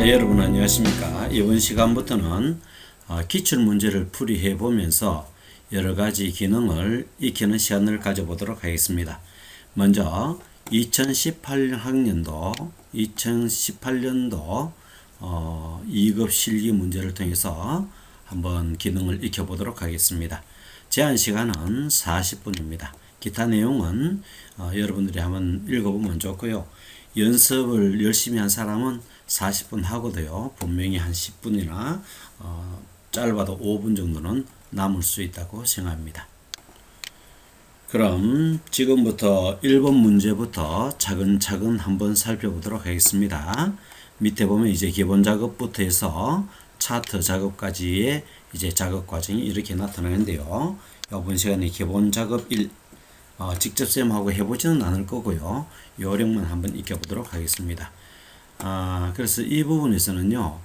여러분 안녕하십니까. 이번 시간부터는 기출문제를 풀이해 보면서 여러가지 기능을 익히는 시간을 가져보도록 하겠습니다. 먼저 2018년도 2급 실기 문제를 통해서 한번 기능을 익혀보도록 하겠습니다. 제한 시간은 40분입니다. 기타 내용은 여러분들이 한번 읽어보면 좋고요. 연습을 열심히 한 사람은 40분 하고도요, 분명히 한 10분이나 짧아도 5분 정도는 남을 수 있다고 생각합니다. 그럼 지금부터 1번 문제부터 차근차근 한번 살펴보도록 하겠습니다. 밑에 보면 이제 기본 작업부터 해서 차트 작업까지의 이제 작업 과정이 이렇게 나타나는데요. 이번 시간에 기본 작업 1 직접 쌤하고 해보지는 않을 거고요. 요령만 한번 익혀보도록 하겠습니다. 그래서 이 부분에서는요,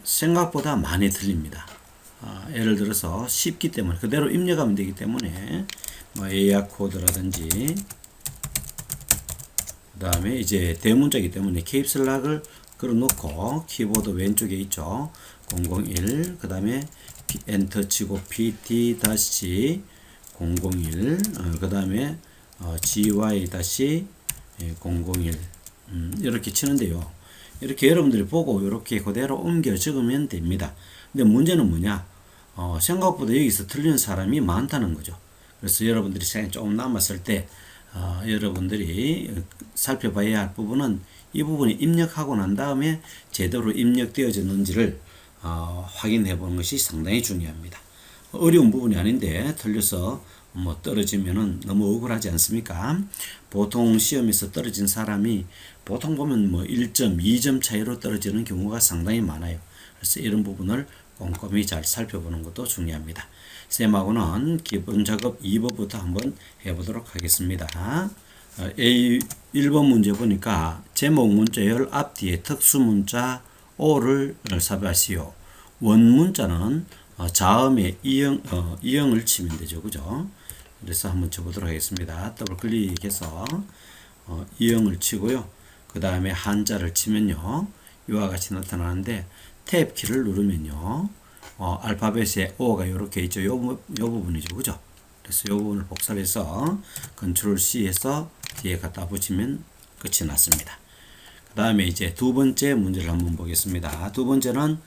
생각보다 많이 틀립니다. 예를 들어서 쉽기 때문에 그대로 입력하면 되기 때문에 뭐 예약 코드라든지 그 다음에 이제 대문자이기 때문에 캡슐락을 걸어놓고 키보드 왼쪽에 있죠. 001 그 다음에 엔터 치고 pt-001 그 다음에 gy-001 이렇게 치는데요. 이렇게 여러분들이 보고 이렇게 그대로 옮겨 적으면 됩니다. 근데 문제는 뭐냐? 생각보다 여기서 틀리는 사람이 많다는 거죠. 그래서 여러분들이 시간이 조금 남았을 때 여러분들이 살펴봐야 할 부분은 이 부분이 입력하고 난 다음에 제대로 입력되어졌는지를 확인해 보는 것이 상당히 중요합니다. 어려운 부분이 아닌데 틀려서 뭐 떨어지면은 너무 억울하지 않습니까? 보통 시험에서 떨어진 사람이 보통 보면 뭐 1점, 2점 차이로 떨어지는 경우가 상당히 많아요. 그래서 이런 부분을 꼼꼼히 잘 살펴보는 것도 중요합니다. 쌤하고는 기본 작업 2번부터 한번 해보도록 하겠습니다. 1번 문제 보니까 제목 문자열 앞뒤에 특수문자 O를 삽입하시오. 원문자는 자음에 이형을 치면 되죠. 그죠? 그래서 한번 쳐보도록 하겠습니다. 더블 클릭해서 이형을 치고요. 그 다음에 한자를 치면요. 이와 같이 나타나는데 탭 키를 누르면요. 알파벳에 O가 이렇게 있죠. 요 부분이죠. 그죠? 그래서 요 부분을 복사해서 컨트롤 C 해서 뒤에 갖다 붙이면 끝이 났습니다. 그 다음에 이제 두 번째 문제를 한번 보겠습니다. 두 번째는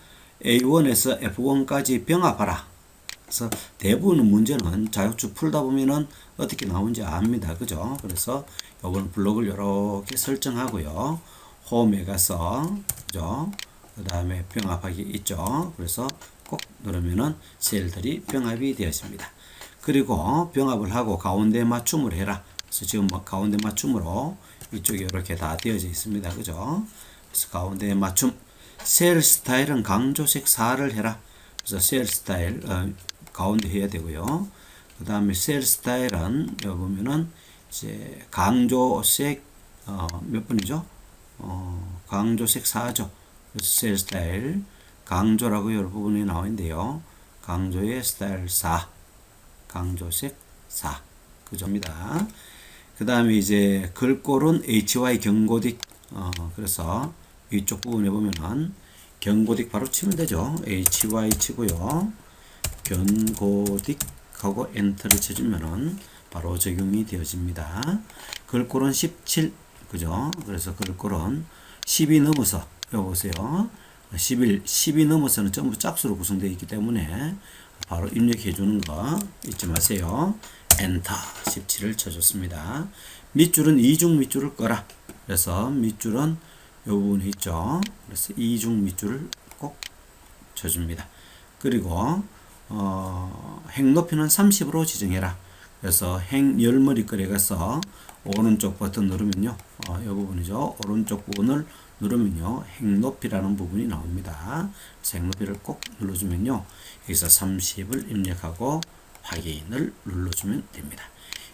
A1에서 F1까지 병합하라. 그래서 대부분 문제는 자격주 풀다 보면은 어떻게 나오는지 압니다. 그죠? 그래서 요번 블록을 이렇게 설정하고요. 홈에 가서, 그죠? 그 다음에 병합하기 있죠. 그래서 꼭 누르면은 셀들이 병합이 되었습니다. 그리고 병합을 하고 가운데 맞춤을 해라. 그래서 지금 뭐 가운데 맞춤으로 이쪽에 이렇게 다 되어져 있습니다. 그죠? 그래서 가운데 맞춤. 셀 스타일은 강조색 4를 해라. 그래서 셀 스타일 가운데 해야 되고요. 그 다음에 셀 스타일은 여기 보면은 이제 강조색 몇 번이죠? 강조색 4죠. 그래서 셀 스타일 강조라고 여러 부분이 나와 있는데요. 강조의 스타일 4, 강조색 4, 그조입니다. 그 다음에 이제 글꼴은 HY 경고딕 그래서 위쪽 부분에 보면은 경고딕 바로 치면 되죠. HY 치고요. 경고딕 하고 엔터를 쳐주면은 바로 적용이 되어집니다. 글꼴은 17, 그죠? 그래서 글꼴은 10이 넘어서, 여기 보세요. 10이 넘어서는 전부 짝수로 구성되어 있기 때문에 바로 입력해 주는 거 잊지 마세요. 엔터 17을 쳐줬습니다. 밑줄은 이중 밑줄을 꺼라. 그래서 밑줄은 이 부분에 있죠. 그래서 이중 밑줄을 꼭 쳐줍니다. 그리고 행 높이는 30으로 지정해라. 그래서 행 열머리 끌에 가서 오른쪽 버튼 누르면요. 이 부분이죠. 오른쪽 부분을 누르면요. 행 높이라는 부분이 나옵니다. 그래서 행 높이를 꼭 눌러주면요. 여기서 30을 입력하고 확인을 눌러주면 됩니다.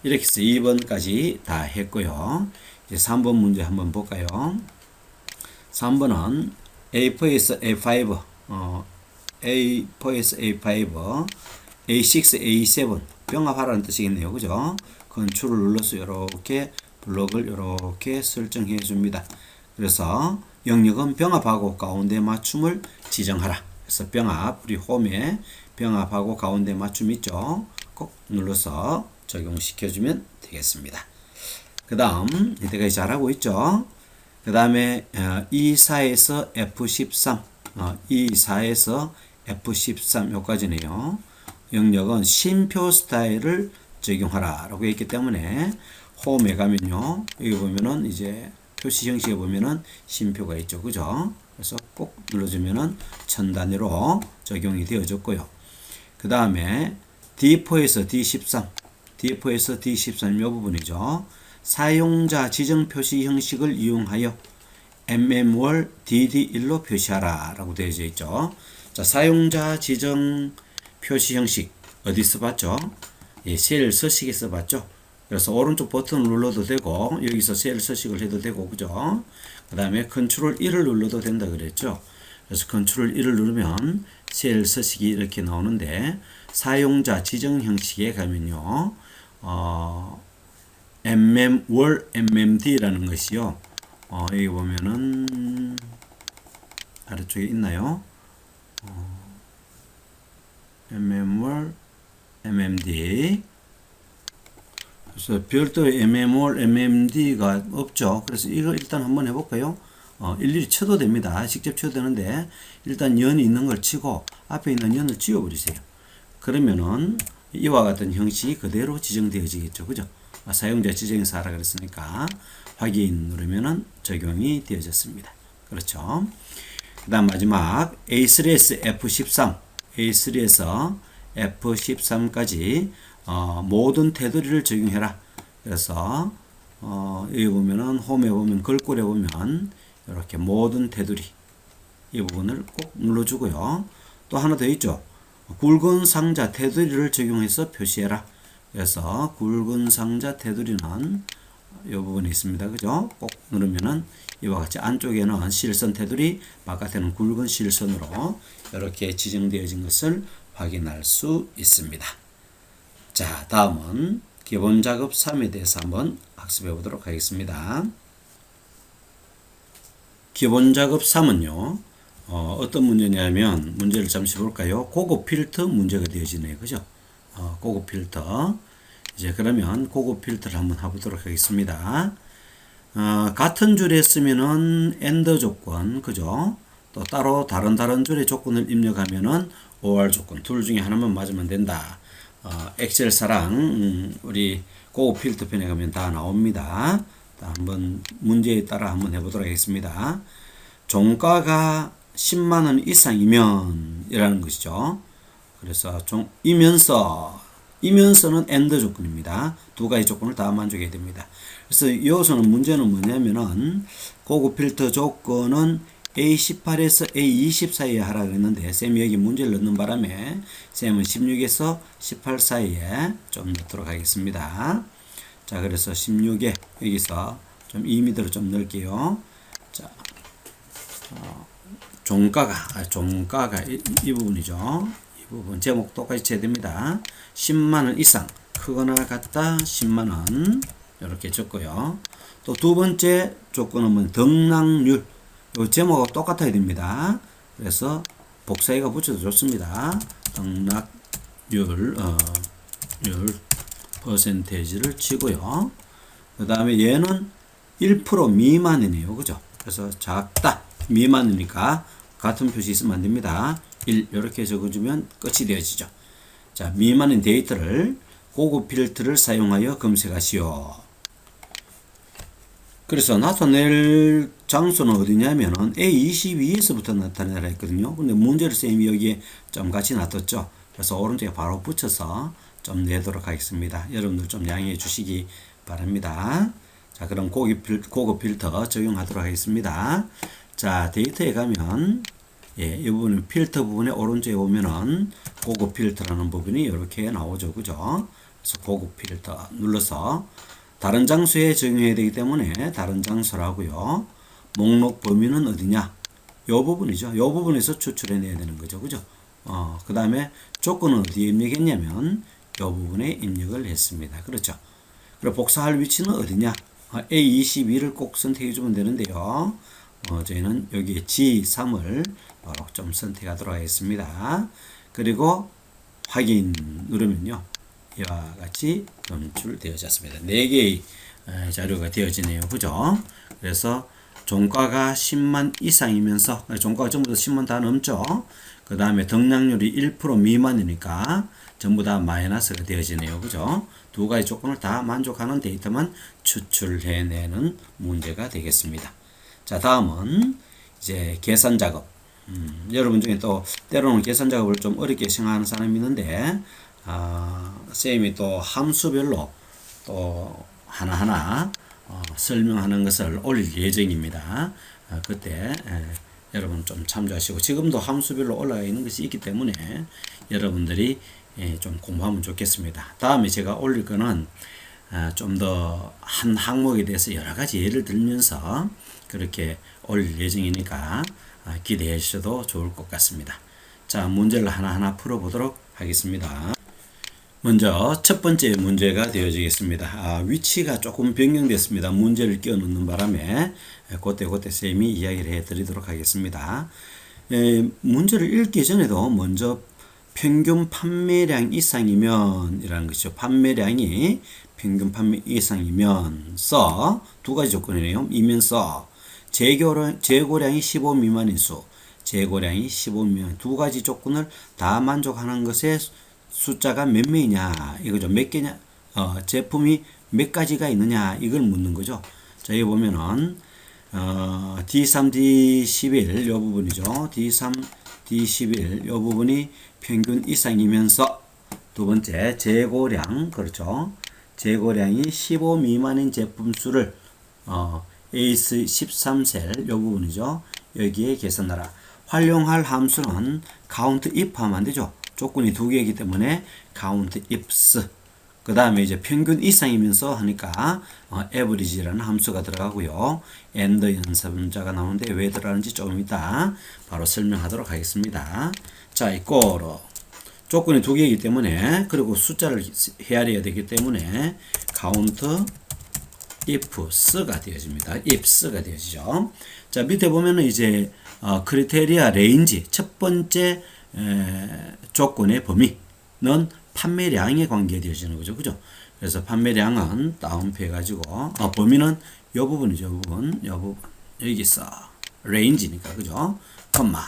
이렇게 해서 2번까지 다 했고요. 이제 3번 문제 한번 볼까요? 3번은 A4에서 A5, A4에서 A5, A6, A7 병합하라는 뜻이겠네요. 그죠? 컨트롤 눌러서 이렇게 블록을 이렇게 설정해 줍니다. 그래서 영역은 병합하고 가운데 맞춤을 지정하라. 그래서 병합, 우리 홈에 병합하고 가운데 맞춤 있죠? 꼭 눌러서 적용시켜주면 되겠습니다. 그 다음, 이때까지 잘하고 있죠? 그 다음에 E4에서 F13, E4에서 F13 여기까지네요. 영역은 쉼표 스타일을 적용하라 라고 했기 때문에 홈에 가면요, 여기 보면은 이제 표시 형식에 보면은 쉼표가 있죠, 그죠? 그래서 꼭 눌러주면은 천 단위로 적용이 되어졌고요. 그 다음에 D4에서 D13, D4에서 D13 이 부분이죠. 사용자 지정 표시 형식을 이용하여 mm월 dd1로 표시하라 라고 되어 있죠. 자, 사용자 지정 표시 형식 어디서 봤죠? 예, 셀 서식에서 봤죠. 그래서 오른쪽 버튼을 눌러도 되고 여기서 셀 서식을 해도 되고, 그죠? 그 다음에 컨트롤 1을 눌러도 된다 그랬죠. 그래서 컨트롤 1을 누르면 셀 서식이 이렇게 나오는데, 사용자 지정 형식에 가면요, mm월 mmd라는 것이요, 여기 보면은 아래쪽에 있나요? mm월 mmd. 그래서 별도의 mm월 mmd가 없죠. 그래서 이거 일단 한번 해볼까요? 일일이 쳐도 됩니다. 직접 쳐도 되는데 일단 연이 있는 걸 치고 앞에 있는 연을 지워버리세요. 그러면은 이와 같은 형식이 그대로 지정되어지겠죠, 그죠? 사용자 지정에서 하라 그랬으니까 확인 누르면은 적용이 되어졌습니다. 그렇죠? 그 다음 마지막 A3에서 F13, A3에서 F13까지 모든 테두리를 적용해라. 그래서 여기 보면은 홈에 보면 글꼴에 보면 이렇게 모든 테두리 이 부분을 꼭 눌러주고요. 또 하나 더 있죠. 굵은 상자 테두리를 적용해서 표시해라. 그래서 굵은 상자 테두리는 이 부분이 있습니다. 그죠? 꼭 누르면은 이와 같이 안쪽에는 실선 테두리, 바깥에는 굵은 실선으로 이렇게 지정되어진 것을 확인할 수 있습니다. 자, 다음은 기본 작업 3에 대해서 한번 학습해 보도록 하겠습니다. 기본 작업 3은요, 어떤 문제냐면, 문제를 잠시 볼까요? 고급 필터 문제가 되어지네요. 그죠? 고급 필터. 이제 그러면 고급 필터를 한번 해보도록 하겠습니다. 같은 줄에 쓰면은 AND 조건, 그죠? 또 따로 다른 줄의 조건을 입력하면은 OR 조건, 둘 중에 하나만 맞으면 된다. 엑셀 사랑, 우리 고급 필터 편에 가면 다 나옵니다. 한번 문제에 따라 한번 해보도록 하겠습니다. 종가가 10만원 이상이면 이라는 것이죠. 그래서 이면서는 AND 조건입니다. 두 가지 조건을 다 만족해야 됩니다. 그래서 여기서는 문제는 뭐냐면은 고급 필터 조건은 A18에서 A20 사이에 하라 그랬는데 쌤이 여기 문제를 넣는 바람에 쌤은 16에서 18 사이에 좀 넣도록 하겠습니다. 자, 그래서 16에 여기서 좀 2m로 좀 넣을게요. 자, 종가가 이 부분이죠. 이 부분 제목 똑같이 쳐야 됩니다. 10만원 이상, 크거나 같다 10만원 이렇게 적고요. 또 두 번째 조건은 뭐 등락률, 요 제목하고 똑같아야 됩니다. 그래서 복사해가 붙여도 좋습니다. 등락률 퍼센테이지를 치고요. 그 다음에 얘는 1% 미만이네요. 그죠? 그래서 작다 미만이니까 같은 표시 있으면 안 됩니다. 1 이렇게 적어주면 끝이 되어지죠. 자, 미만인 데이터를 고급 필터를 사용하여 검색하시오. 그래서 나타낼 장소는 어디냐면은 A22에서부터 나타내라 했거든요. 근데 문제를 쌤이 여기에 좀 같이 놔뒀죠. 그래서 오른쪽에 바로 붙여서 좀 내도록 하겠습니다. 여러분들 좀 양해해 주시기 바랍니다. 자, 그럼 고급 필터 적용하도록 하겠습니다. 자, 데이터에 가면 이 부분은 필터 부분에 오른쪽에 보면은 고급 필터라는 부분이 이렇게 나오죠. 그죠? 그래서 고급 필터 눌러서 다른 장소에 적용해야 되기 때문에 다른 장소를 하고요. 목록 범위는 어디냐? 요 부분이죠. 요 부분에서 추출해내야 되는 거죠. 그죠? 그 다음에 조건은 어디에 입력했냐면 요 부분에 입력을 했습니다. 그렇죠? 그리고 복사할 위치는 어디냐? A22를 꼭 선택해 주면 되는데요. 저희는 여기 G3을 좀 선택하도록 하겠습니다. 그리고 확인 누르면요. 이와 같이 검출되어졌습니다. 4개의 자료가 되어지네요. 그죠? 그래서 종가가 10만 이상이면서, 종가가 전부 다 10만 다 넘죠? 그 다음에 등락률이 1% 미만이니까 전부 다 마이너스가 되어지네요. 그죠? 두 가지 조건을 다 만족하는 데이터만 추출해내는 문제가 되겠습니다. 자, 다음은 이제 계산 작업. 여러분 중에 또 때로는 계산 작업을 좀 어렵게 생각하는 사람이 있는데, 쌤이 또 함수별로 또 하나하나 설명하는 것을 올릴 예정입니다. 그때 여러분 좀 참조하시고, 지금도 함수별로 올라가 있는 것이 있기 때문에 여러분들이 좀 공부하면 좋겠습니다. 다음에 제가 올릴 거는 좀 더 한 항목에 대해서 여러 가지 예를 들면서 그렇게 올릴 예정이니까 기대해 주셔도 좋을 것 같습니다. 자, 문제를 하나하나 풀어보도록 하겠습니다. 먼저 첫 번째 문제가 되어지겠습니다. 위치가 조금 변경됐습니다. 문제를 끼워 넣는 바람에 그때 쌤이 이야기를 해드리도록 하겠습니다. 문제를 읽기 전에도 먼저 평균 판매량 이상이면 이라는 것이죠. 판매량이 평균 판매 이상이면서 두 가지 조건이네요. 이면서 재고량이 15 미만인 수, 재고량이 15 미만, 두 가지 조건을 다 만족하는 것의 숫자가 몇 명이냐 이거죠. 몇 개냐, 제품이 몇 가지가 있느냐 이걸 묻는 거죠. 자, 여기 보면은 D3, D11 요 부분이죠. D3, D11 요 부분이 평균 이상이면서 두 번째 재고량, 그렇죠. 재고량이 15 미만인 제품 수를 에이스 13셀 요 부분이죠. 여기에 계산하라. 활용할 함수는 count if 하면 안 되죠. 조건이 두 개이기 때문에 count ifs. 그 다음에 이제 평균 이상이면서 하니까 average라는 함수가 들어가고요. and 연산자가 나오는데 왜 들어가는지 조금 이따 바로 설명하도록 하겠습니다. 자, 이거로 조건이 두 개이기 때문에, 그리고 숫자를 헤아려야 되기 때문에 count ifs가 되어집니다. ifs가 되어지죠. 자, 밑에 보면은 이제 크리테리아 레인지 첫 번째 조건의 범위는 판매량에 관계되어지는 거죠. 그죠? 그래서 판매량은 다운표 해가지고, 범위는 요 부분이죠. 요 부분. 여기 있어. 레인지니까. 그죠? 컴마.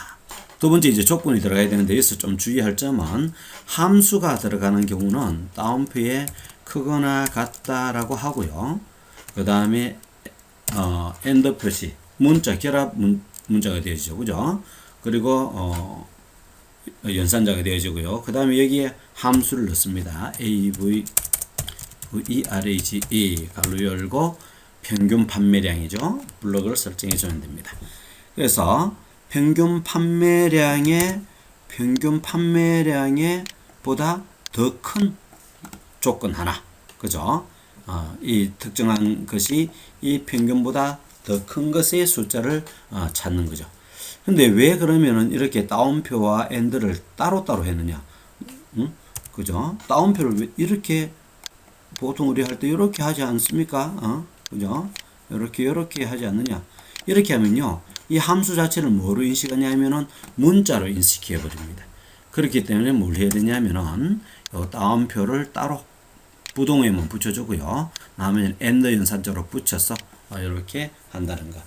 두 번째 이제 조건이 들어가야 되는데, 여기서 좀 주의할 점은 함수가 들어가는 경우는 다운표에 크거나 같다라고 하고요. 그 다음에, 엔더 표시. 문자, 결합 문자가 되어지죠. 그죠? 그리고, 연산자가 되어지고요. 그 다음에 여기에 함수를 넣습니다. AV, VERAGE 가로 열고 평균 판매량이죠. 블록을 설정해 주면 됩니다. 그래서 평균 판매량에 보다 더 큰 조건 하나. 그죠? 이 특정한 것이 이 평균보다 더 큰 것의 숫자를 찾는 거죠. 근데 왜 그러면은 이렇게 다운표와 엔드를 따로따로 했느냐? 그죠? 다운표를 왜 이렇게, 보통 우리 할 때 이렇게 하지 않습니까? 그죠? 이렇게 하지 않느냐? 이렇게 하면요, 이 함수 자체를 뭐로 인식하냐면은 문자로 인식해 버립니다. 그렇기 때문에 뭘 해야 되냐면은 요 다운표를 따로 부동에만 붙여주고요. 나머지는 엔드 연산자로 붙여서 이렇게 한다는 거.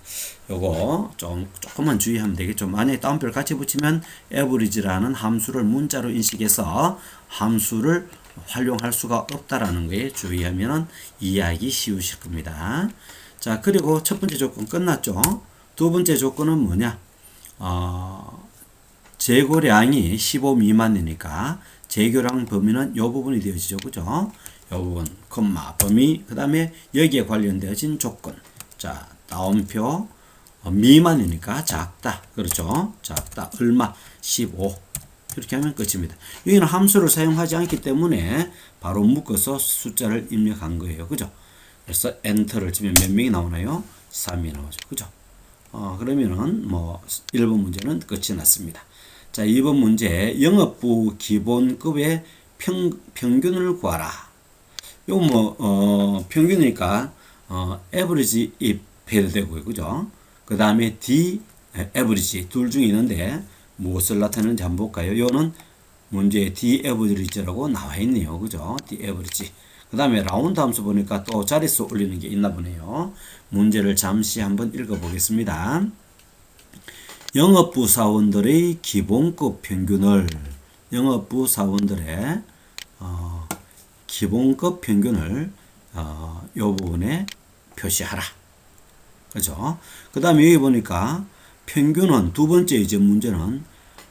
요거 조금만 주의하면 되겠죠. 만약에 다운표를 같이 붙이면 average라는 함수를 문자로 인식해서 함수를 활용할 수가 없다라는 거에 주의하면 이해하기 쉬우실 겁니다. 자, 그리고 첫 번째 조건 끝났죠. 두 번째 조건은 뭐냐? 재고량이 15 미만이니까 재고량 범위는 요 부분이 되어지죠. 그죠? 요 부분, 콤마, 범위, 그 다음에 여기에 관련되어진 조건. 자, 다운표, 미만이니까 작다. 그렇죠? 작다. 얼마? 15. 이렇게 하면 끝입니다. 여기는 함수를 사용하지 않기 때문에 바로 묶어서 숫자를 입력한 거예요. 그죠? 그래서 엔터를 치면 몇 명이 나오나요? 3이 나오죠. 그죠? 그러면은 1번 문제는 끝이 났습니다. 자, 2번 문제, 영업부 기본급의 평균을 구하라. 요거 평균이니까 average if 해도 되고요. 그죠? 그 다음에 D average 둘 중에 있는데 무엇을 나타내는지 한번 볼까요? 요는 문제에 D average라고 나와 있네요. 그죠? D average. 그 다음에 라운드 함수 보니까 또 자릿수 올리는 게 있나 보네요. 문제를 잠시 한번 읽어보겠습니다. 영업부 사원들의 기본급 평균을 영업부 사원들의 기본급 평균을 요 부분에 표시하라. 그죠? 그 다음에 여기 보니까 평균은 두 번째 이제 문제는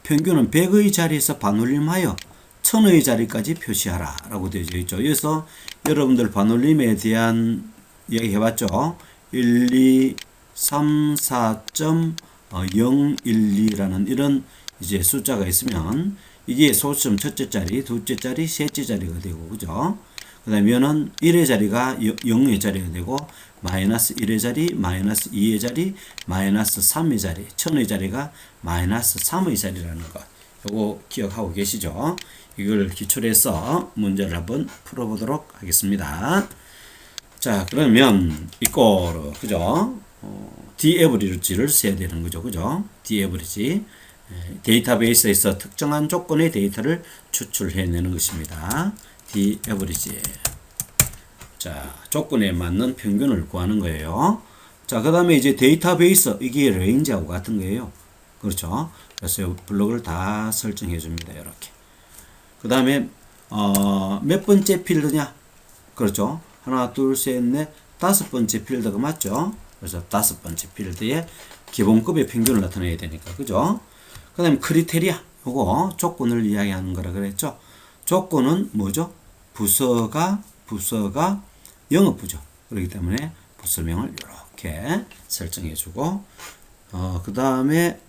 평균은 100의 자리에서 반올림하여 1000의 자리까지 표시하라 라고 되어 있죠. 그래서 여러분들 반올림에 대한 이야기 해봤죠. 1, 2, 3, 4.012라는 이런 이제 숫자가 있으면 이게 소수점 첫째 자리, 둘째 자리, 셋째 자리가 되고, 그죠? 그 다음에 면은 1의 자리가 0의 자리가 되고, 마이너스 1의 자리, 마이너스 2의 자리, 마이너스 3의 자리, 1000의 자리가 마이너스 3의 자리라는 거. 요거 기억하고 계시죠? 이걸 기초로 해서 문제를 한번 풀어보도록 하겠습니다. 자, 그러면 이거로, 그죠? D-average를 써야 되는 거죠. 그죠? D-average. 데이터베이스에서 특정한 조건의 데이터를 추출해내는 것입니다. D-average. 자, 조건에 맞는 평균을 구하는 거예요. 자, 그 다음에 이제 데이터베이스, 이게 레인지하고 같은 거예요. 그렇죠? 그래서 블록을 다 설정해 줍니다. 이렇게. 그 다음에, 몇 번째 필드냐? 그렇죠? 하나, 둘, 셋, 넷, 다섯 번째 필드가 맞죠? 그래서 다섯 번째 필드에 기본급의 평균을 나타내야 되니까. 그죠? 그 다음에 크리테리아. 요거 조건을 이야기하는 거라 그랬죠? 조건은 뭐죠? 부서가 영업부죠. 그렇기 때문에 부서명을 이렇게 설정해 주고, 그 다음에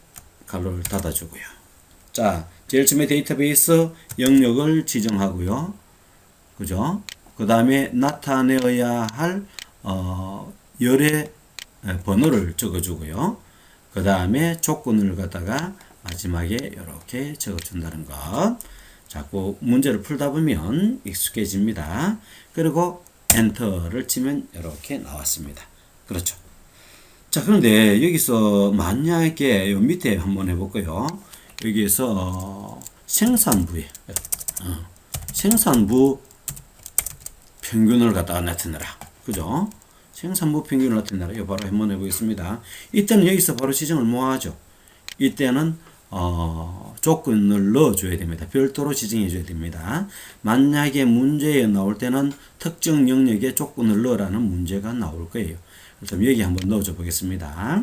괄호를 닫아 주고요. 자, 제일 처음에 데이터베이스 영역을 지정하고요. 그죠? 그 다음에 나타내어야 할, 열의 번호를 적어 주고요. 그 다음에 조건을 갖다가 마지막에 이렇게 적어 준다는 것. 자꾸 문제를 풀다 보면 익숙해집니다. 그리고 엔터를 치면 이렇게 나왔습니다. 그렇죠. 자, 그런데 여기서 만약에 요 밑에 한번 해볼까요? 여기에서 생산부에 생산부 평균을 갖다가 나타내라. 그죠? 생산부 평균을 나타내라. 이거 바로 한번 해보겠습니다. 이때는 여기서 바로 지정을 뭐 하죠? 이때는 조건을 넣어줘야 됩니다. 별도로 지정해줘야 됩니다. 만약에 문제에 나올 때는 특정 영역에 조건을 넣으라는 문제가 나올 거예요. 그럼 여기 한번 넣어줘 보겠습니다.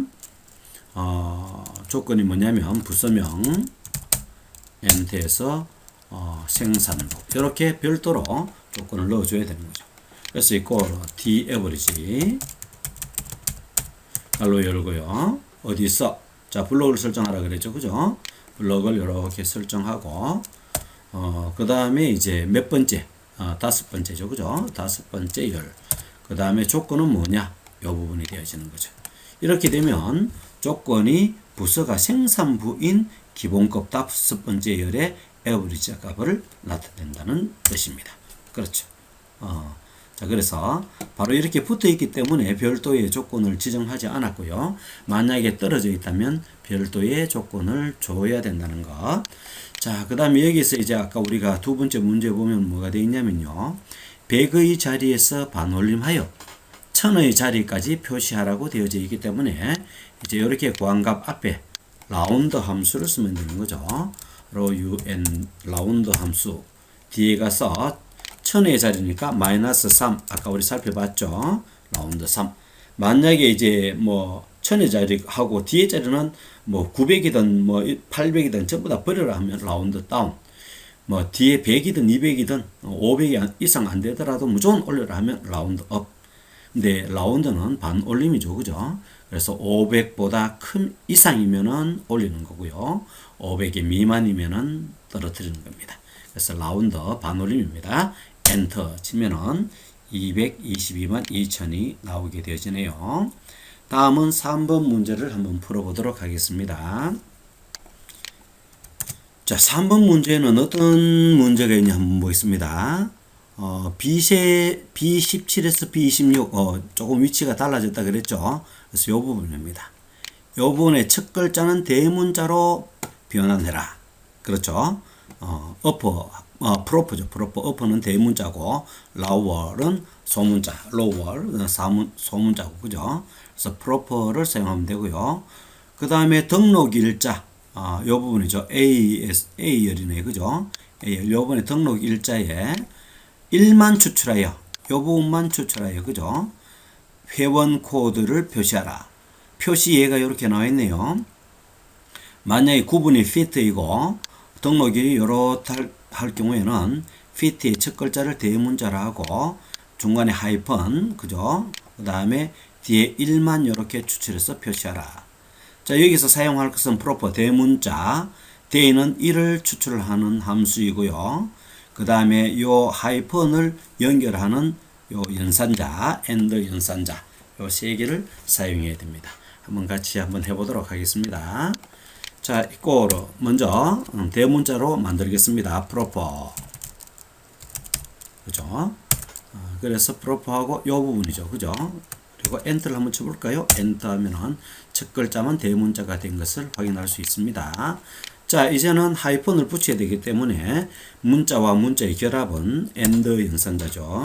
조건이 뭐냐면 부서명 엔트에서 생산부 이렇게 별도로 조건을 넣어줘야 되는 거죠. 그래서 이거 D-average 갈로 열고요. 어디서 자, 블록을 설정하라 그랬죠. 그죠? 블록을 이렇게 설정하고, 그 다음에 이제 몇 번째? 다섯 번째죠. 그죠? 다섯 번째 열. 그 다음에 조건은 뭐냐? 이 부분이 되어지는 거죠. 이렇게 되면 조건이 부서가 생산부인 기본급 다섯 번째 열의 에버리지 값을 나타낸다는 뜻입니다. 그렇죠. 자, 그래서 바로 이렇게 붙어 있기 때문에 별도의 조건을 지정하지 않았고요. 만약에 떨어져 있다면 별도의 조건을 줘야 된다는 것. 자, 그 다음에 여기서 이제 아까 우리가 두 번째 문제 보면 뭐가 되어 있냐면요. 100의 자리에서 반올림하여 1000의 자리까지 표시하라고 되어져 있기 때문에 이제 이렇게 구한값 앞에 라운드 함수를 쓰면 되는 거죠. 라운드 함수 뒤에 가서 1000의 자리니까 마이너스 3 아까 우리 살펴봤죠. 라운드 3 만약에 이제 뭐 1000의 자리하고 뒤에 자리는 뭐 900이든 뭐 800이든 전부 다 버려라 하면 라운드 다운 뭐 뒤에 100이든 200이든 500이 이상 안 되더라도 무조건 올려라 하면 라운드 업. 근데 라운드는 반올림이죠. 그죠? 그래서 500보다 큰 이상이면은 올리는 거고요. 500이 미만이면은 떨어뜨리는 겁니다. 그래서 라운드 반올림입니다. 엔터 치면은 222만 2천이 나오게 되어지네요. 다음은 3번 문제를 한번 풀어보도록 하겠습니다. 자, 3번 문제는 어떤 문제가 있냐 한번 보겠습니다. B17에서 B26, 조금 위치가 달라졌다 그랬죠. 그래서 이 부분입니다. 요 부분의 첫 글자는 대문자로 변환해라. 그렇죠? 프로퍼죠. 프로퍼, 어퍼는 대문자고, 라월은 소문자, 로월, 소문자고, 그죠? 그래서 프로퍼를 사용하면 되고요. 그 다음에 등록일자, 요 부분이죠. A열이네, 그죠? A열, 요 부분에 등록일자에 1만 추출하여, 요 부분만 추출하여, 그죠? 회원 코드를 표시하라. 표시 예가 이렇게 나와 있네요. 만약에 구분이 fit이고 등록일이 이렇다 할 경우에는 fit의 첫 글자를 대문자로 하고 중간에 하이픈, 그죠? 그 다음에 뒤에 1만 이렇게 추출해서 표시하라. 자, 여기서 사용할 것은 proper 대문자, 대는 1을 추출하는 함수이고요. 그 다음에 요 하이픈을 연결하는 요 연산자, and 연산자, 요 세 개를 사용해야 됩니다. 한번 같이 한번 해보도록 하겠습니다. 자, 이거로 먼저 대문자로 만들겠습니다. proper. 그죠? 그래서 proper하고 요 부분이죠. 그죠? 그리고 엔터를 한번 쳐볼까요? 엔터 하면은 첫 글자만 대문자가 된 것을 확인할 수 있습니다. 자, 이제는 하이픈을 붙여야 되기 때문에 문자와 문자의 결합은 and 연산자죠.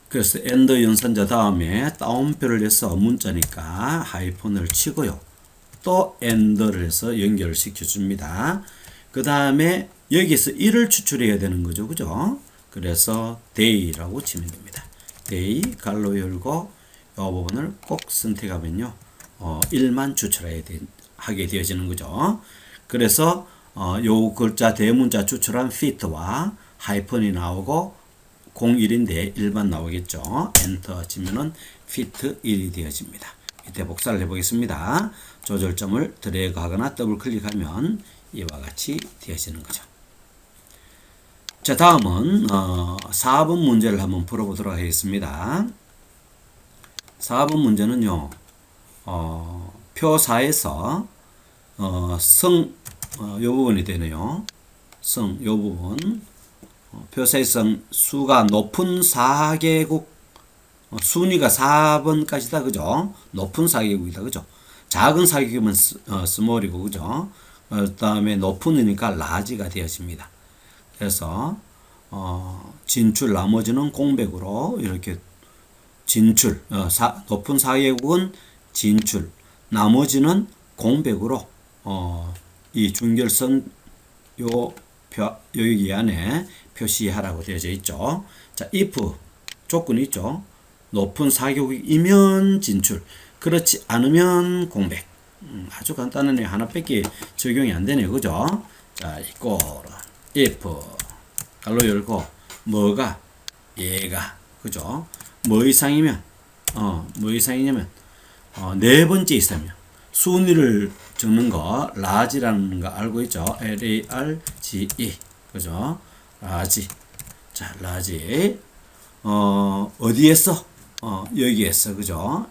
그래서 and 연산자 다음에 따옴표를 해서 문자니까 하이픈을 치고요. 또 and를 해서 연결을 시켜줍니다. 그 다음에 여기서 1을 추출해야 되는 거죠. 그죠? 그래서 day라고 치면 됩니다. day, 갈로 열고 이 부분을 꼭 선택하면요. 1만 추출하게 되어지는 거죠. 그래서 요 글자 대문자 추출한 fit와 하이픈이 나오고 01인데 1만 나오겠죠. 엔터 치면은 fit 1이 되어집니다. 밑에 복사를 해보겠습니다. 조절점을 드래그 하거나 더블 클릭하면 이와 같이 되어지는 거죠. 자, 다음은 4번 문제를 한번 풀어보도록 하겠습니다. 4번 문제는요. 표 4에서 요 부분이 되네요. 요 부분. 표사에서 수가 높은 4개국, 순위가 4번까지다, 그죠? 높은 4개국이다, 그죠? 작은 4개국이면 스몰이고, 그죠? 그 다음에 높은이니까 라지가 되어집니다. 그래서, 진출, 나머지는 공백으로 이렇게 진출, 높은 4개국은 진출, 나머지는 공백으로, 이 중결선 여기 안에 표시하라고 되어져 있죠. 자, if 조건이 있죠. 높은 4개국이면 진출, 그렇지 않으면 공백. 아주 간단하네요. 하나밖에 적용이 안 되네요. 그죠? 자, 이거 if 갈로 열고 뭐가 얘가, 그죠? 뭐 이상이면 뭐 이상이냐면 네 번째 이상이면 순위를 적는 거 large라는 거 알고 있죠? large, 그죠? large. 자, large. 어디에서? 여기에서, 그죠?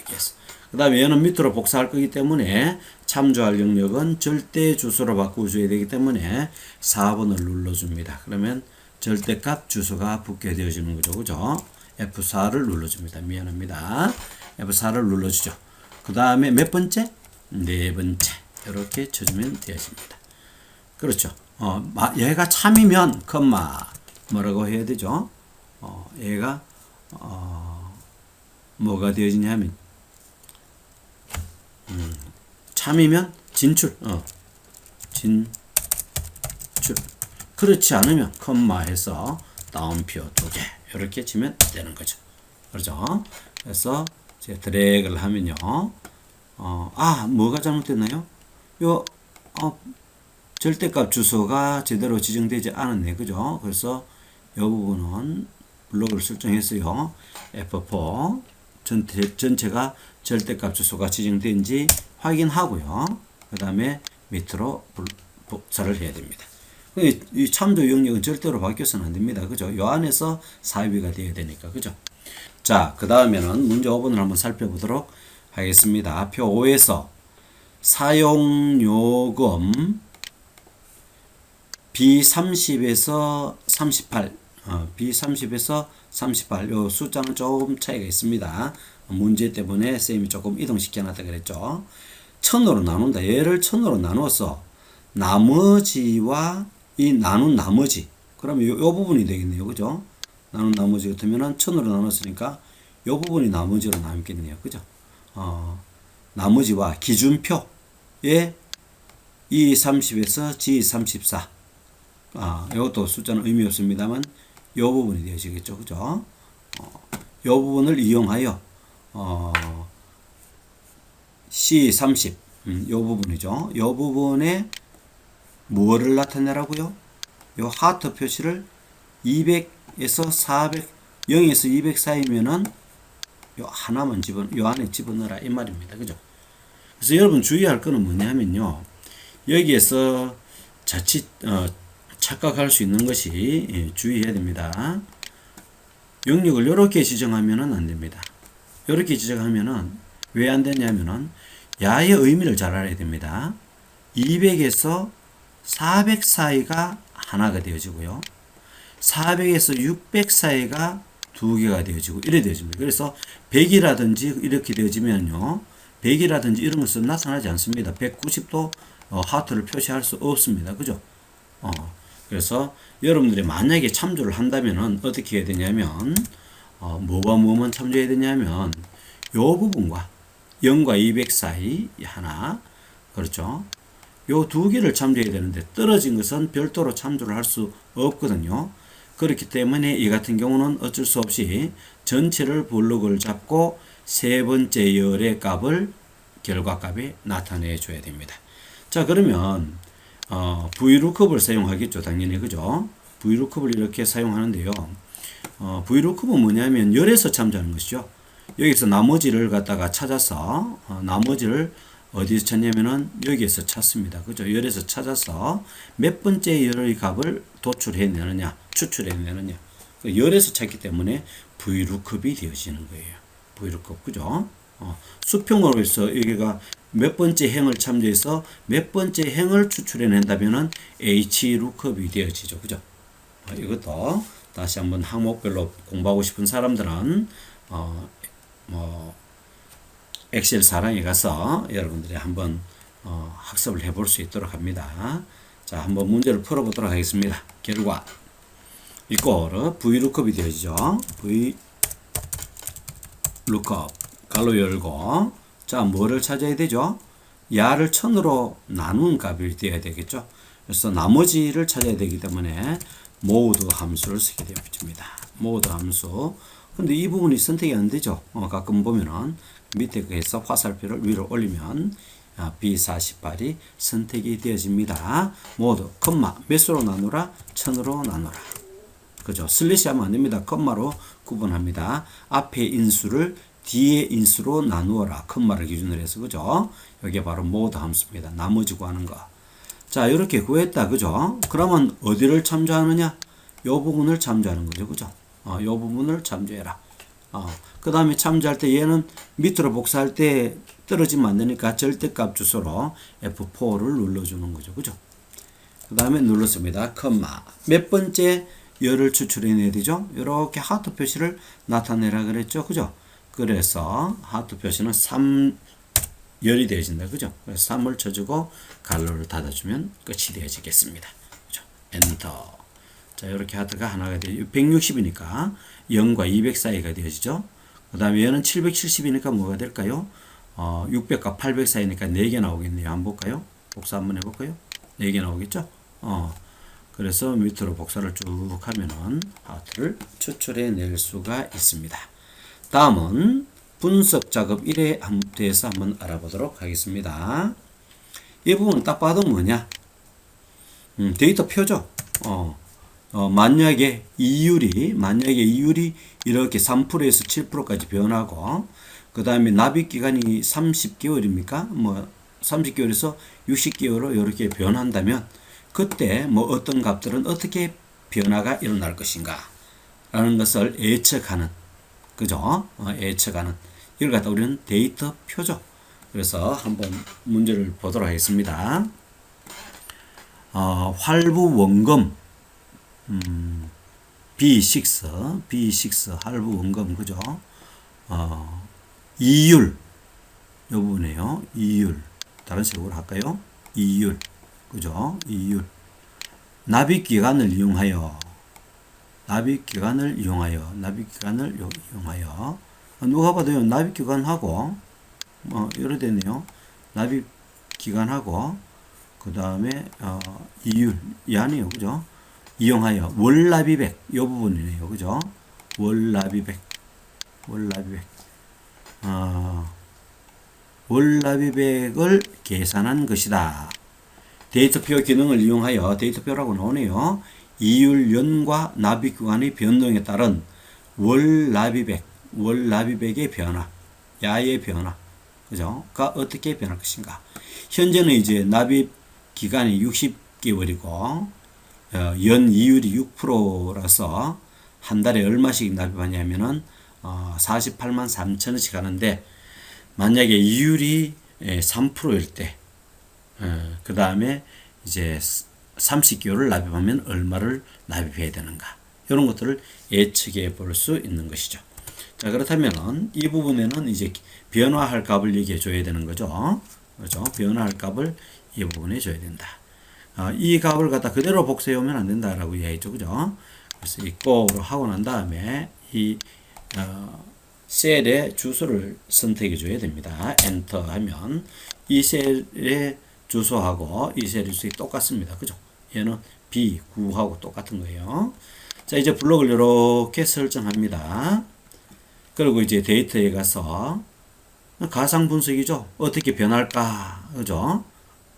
여기에서. 그 다음에 얘는 밑으로 복사할 거기 때문에 참조할 영역은 절대 주소로 바꿔줘야 되기 때문에 4번을 눌러줍니다. 그러면 절대값 주소가 붙게 되어지는 거죠. 그죠? F4를 눌러줍니다. 미안합니다. F4를 눌러주죠. 그 다음에 몇 번째? 네 번째. 이렇게 쳐주면 되어집니다. 그렇죠. 얘가 참이면, 뭐라고 해야 되죠? 얘가, 뭐가 되어지냐면, 참이면 진출, 진출. 그렇지 않으면, 해서 다운표 2개. 이렇게 치면 되는 거죠. 그렇죠? 그래서, 제가 드래그를 하면요. 뭐가 잘못됐나요? 절대값 주소가 제대로 지정되지 않았네. 그죠? 그래서 이 부분은 블록을 설정했어요. F4 전체가 절대값 주소가 지정된지 확인하고요. 그 다음에 밑으로 복사를 해야 됩니다. 이 참조 영역은 절대로 바뀌어서는 안 됩니다. 그죠? 요 안에서 삽입이 되어야 되니까. 그죠? 자, 그 다음에는 문제 5번을 한번 살펴보도록 하겠습니다. 표 5에서 사용요금 B30에서 38 B30에서 38. 요 숫자는 조금 차이가 있습니다. 문제 때문에 쌤이 조금 이동시켜 놨다 그랬죠. 1000으로 나눈다. 얘를 1000으로 나누어서 나머지와 이 나눈 나머지. 그러면 요 부분이 되겠네요. 그죠? 나눈 나머지 같으면은 1000으로 나눴으니까 요 부분이 나머지로 남겠네요. 그죠? 나머지와 기준표에 E30에서 G34. 이것도 숫자는 의미 없습니다만 요 부분이 되어지겠죠. 그죠? 요 부분을 이용하여 C30 요 부분이죠. 요 부분에 뭐를 나타내라고요? 요 하트 표시를 200에서 400, 0에서 200 사이면은 요 하나만 요 안에 집어넣어라 이 말입니다. 그죠? 그래서 여러분 주의할 거는 뭐냐면요. 여기에서 자칫 착각할 수 있는 것이 주의해야 됩니다. 영역을 이렇게 지정하면은 안 됩니다. 이렇게 지정하면은 왜 안 되냐면은 야의 의미를 잘 알아야 됩니다. 200에서 400 사이가 하나가 되어지고요. 400에서 600 사이가 두 개가 되어지고 이래 되어집니다. 그래서 100이라든지 이렇게 되어지면요. 100이라든지 이런 것은 나타나지 않습니다. 190도 하트를 표시할 수 없습니다. 그죠? 그래서 여러분들이 만약에 참조를 한다면은 어떻게 해야 되냐면 뭐와 뭐만 참조해야 되냐면 요 부분과 0과 200 사이 하나, 그렇죠? 요 두 개를 참조해야 되는데 떨어진 것은 별도로 참조를 할 수 없거든요. 그렇기 때문에 이 같은 경우는 어쩔 수 없이 전체를 블록을 잡고 세 번째 열의 값을 결과값에 나타내 줘야 됩니다. 자, 그러면 VLOOKUP을 사용하겠죠. 당연히. 그죠? VLOOKUP을 이렇게 사용하는데요. VLOOKUP은 뭐냐면 열에서 참조하는 것이죠. 여기서 나머지를 갖다가 찾아서 나머지를 어디서 찾냐면은 여기에서 찾습니다. 그죠? 열에서 찾아서 몇 번째 열의 값을 도출해내느냐, 추출해내느냐. 열에서 찾기 때문에 VLOOKUP이 되어지는 거예요. VLOOKUP. 그죠? 수평으로 해서 여기가 몇 번째 행을 참조해서 몇 번째 행을 추출해낸다면은 HLOOKUP이 되어지죠. 그죠? 이것도 다시 한번 항목별로 공부하고 싶은 사람들은 엑셀 사랑에 가서 여러분들이 한번 학습을 해볼 수 있도록 합니다. 자, 한번 문제를 풀어보도록 하겠습니다. 결과 이꼴 VLOOKUP이 되어지죠. VLOOKUP 갈로 열고, 자, 뭐를 찾아야 되죠? 야를 1000으로 나눈 값이 되어야 되겠죠. 그래서 나머지를 찾아야 되기 때문에 모드 함수를 쓰게 되어집니다. 모드 함수. 근데 이 부분이 선택이 안 되죠. 가끔 보면은 밑에 그에서 화살표를 위로 올리면 B48이 선택이 되어집니다. 모두 컴마 몇 수로 나누라? 1000으로 나누라. 그죠? 슬래시 하면 안 됩니다. 컴마로 구분합니다. 앞에 인수를 뒤에 인수로 나누어라. 컴마를 기준으로 해서. 그죠? 이게 바로 모드 함수입니다. 나머지 구하는 거. 자, 이렇게 구했다. 그죠? 그러면 어디를 참조하느냐? 요 부분을 참조하는 거죠. 그죠? 요 부분을 참조해라. 그 다음에 참조할 때 얘는 밑으로 복사할 때 떨어지면 안 되니까 절대값 주소로 F4를 눌러주는 거죠. 그죠? 그 다음에 눌렀습니다. 컴마. 몇 번째 열을 추출해내야 되죠? 이렇게 하트 표시를 나타내라 그랬죠. 그죠? 그래서 하트 표시는 3열이 되어진다. 그죠? 그래서 3을 쳐주고 갈로를 닫아주면 끝이 되어지겠습니다. 그죠? 엔터. 자, 이렇게 하트가 하나가 되죠. 160이니까 0과 200 사이가 되어지죠. 그 다음에 얘는 770이니까 뭐가 될까요? 600과 800 사이니까 4개 나오겠네요. 한번 볼까요? 복사 한번 해볼까요? 4개 나오겠죠? 그래서 밑으로 복사를 쭉 하면은 하트를 추출해 낼 수가 있습니다. 다음은 분석 작업 1에 대해서 한번 알아보도록 하겠습니다. 이 부분 딱 봐도 뭐냐? 데이터 표죠. 만약에 이율이 이렇게 3%에서 7%까지 변하고, 그 다음에 납입 기간이 30개월입니까? 30개월에서 60개월로 이렇게 변한다면, 그때 어떤 값들은 어떻게 변화가 일어날 것인가? 라는 것을 예측하는, 그죠? 예측하는. 이걸 갖다 우리는 데이터 표죠. 그래서 한번 문제를 보도록 하겠습니다. 활부 원금, B6 할부 원금 그죠? 이율 요 부분이에요. 이율 다른 식으로 할까요? 이율 그죠? 이율 납입 기간을 이용하여 누가 봐도요 납입 기간하고 이래 되네요. 납입 기간하고 그 다음에 이율 이하네요. 그죠? 이용하여 월납입액 요 부분이네요. 그죠? 월납입액을 계산한 것이다. 데이터표 기능을 이용하여 데이터표라고 나오네요. 이율연과 납입기간의 변동에 따른 월납입액의 변화, 야의 변화, 그죠? 가 어떻게 변할 것인가? 현재는 이제 납입 기간이 60개월이고 연 이율이 6%라서 한 달에 얼마씩 납입하냐면은 48만 3천 원씩 하는데 만약에 이율이 3%일 때 그 다음에 이제 30개월을 납입하면 얼마를 납입해야 되는가 이런 것들을 예측해 볼 수 있는 것이죠. 자 그렇다면 이 부분에는 이제 변화할 값을 얘기해 줘야 되는 거죠. 그렇죠? 변화할 값을 이 부분에 줘야 된다. 이 값을 갖다 그대로 복사해 오면 안 된다라고 이야기했죠. 그죠? 그래서 이거로 하고 난 다음에 이 셀의 주소를 선택해 줘야 됩니다. 엔터 하면 이 셀의 주소하고 이 셀의 주소가 똑같습니다. 그죠? 얘는 B9하고 똑같은 거예요. 자, 이제 블록을 이렇게 설정합니다. 그리고 이제 데이터에 가서 가상 분석이죠. 어떻게 변할까? 그죠?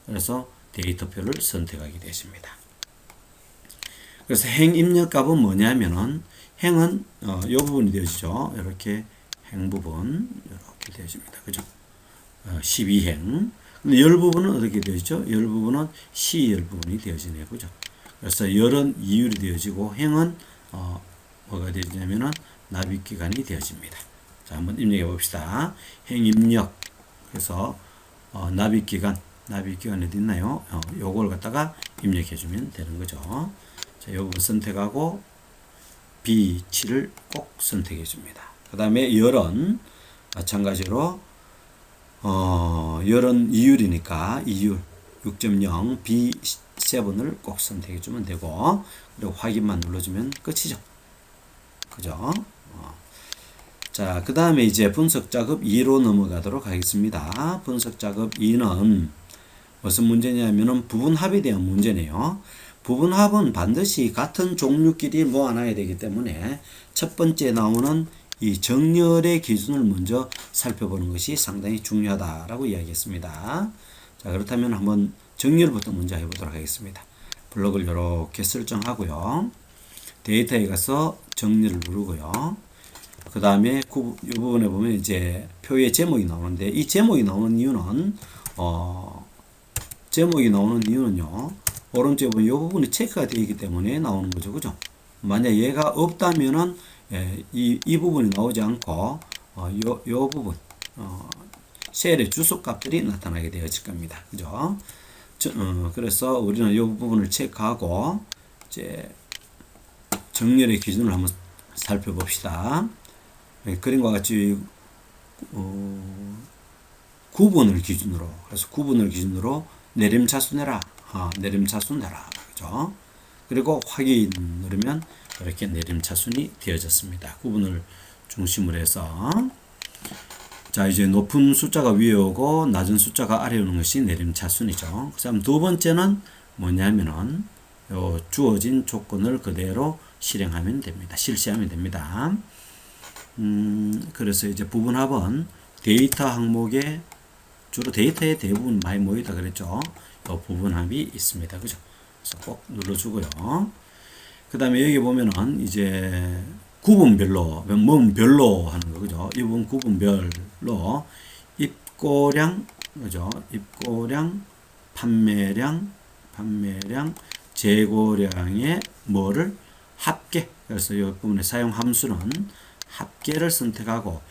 그래서 데이터표를 선택하게 되십니다. 그래서 행 입력 값은 뭐냐면은 행은 이 부분이 되어지죠. 이렇게 행 부분 이렇게 되어집니다. 그죠? 12행. 근데 열 부분은 어떻게 되어지죠? 열 부분은 시열 부분이 되어지네요. 그죠? 그래서 열은 이율이 되어지고 행은 뭐가 되어지냐면은 납입 기간이 되어집니다. 자, 한번 입력해 봅시다. 행 입력. 그래서 납입 기간이 어디 있나요? 요걸 갖다가 입력해 주면 되는 거죠. 자, 요 부분 선택하고 B7을 꼭 선택해 줍니다. 그 다음에 열은 마찬가지로 열은 이율이니까 이율 6.0 B7을 꼭 선택해 주면 되고 그리고 확인만 눌러주면 끝이죠. 그죠? 자, 그 다음에 이제 분석 작업 2로 넘어가도록 하겠습니다. 분석 작업 2는 무슨 문제냐면은 부분합에 대한 문제네요. 부분합은 반드시 같은 종류끼리 모아놔야 되기 때문에 첫 번째 나오는 이 정렬의 기준을 먼저 살펴보는 것이 상당히 중요하다라고 이야기했습니다. 자, 그렇다면 한번 정렬부터 먼저 해보도록 하겠습니다. 블록을 이렇게 설정하고요. 데이터에 가서 정렬을 누르고요. 그 다음에 이 부분에 보면 이제 표의 제목이 나오는데 이 제목이 나오는 이유는 오른쪽에 보면 이 부분이 체크가 되어 있기 때문에 나오는 거죠. 그죠? 만약 얘가 없다면은 이 부분이 나오지 않고 요 부분 셀의 주소 값들이 나타나게 되어질 겁니다. 그죠? 그래서 우리는 이 부분을 체크하고 이제 정렬의 기준을 한번 살펴봅시다. 그림과 같이 구분을 기준으로 내림차순 내라. 내림차순 내라. 그죠? 그리고 확인 누르면 이렇게 내림차순이 되어졌습니다. 구분을 중심으로 해서 자, 이제 높은 숫자가 위에 오고 낮은 숫자가 아래에 오는 것이 내림차순이죠. 그 다음 두 번째는 뭐냐면은 요 주어진 조건을 그대로 실시하면 됩니다. 그래서 이제 부분합은 데이터 항목에 주로 데이터에 대부분 많이 모이다 그랬죠. 요 부분합이 있습니다. 그죠? 그래서 꼭 눌러주고요. 그 다음에 여기 보면은 이제 구분별로, 별로 하는 거, 그죠? 이 부분 구분별로 입고량, 그죠? 입고량, 판매량, 재고량의 뭐를 합계. 그래서 이 부분에 사용 함수는 합계를 선택하고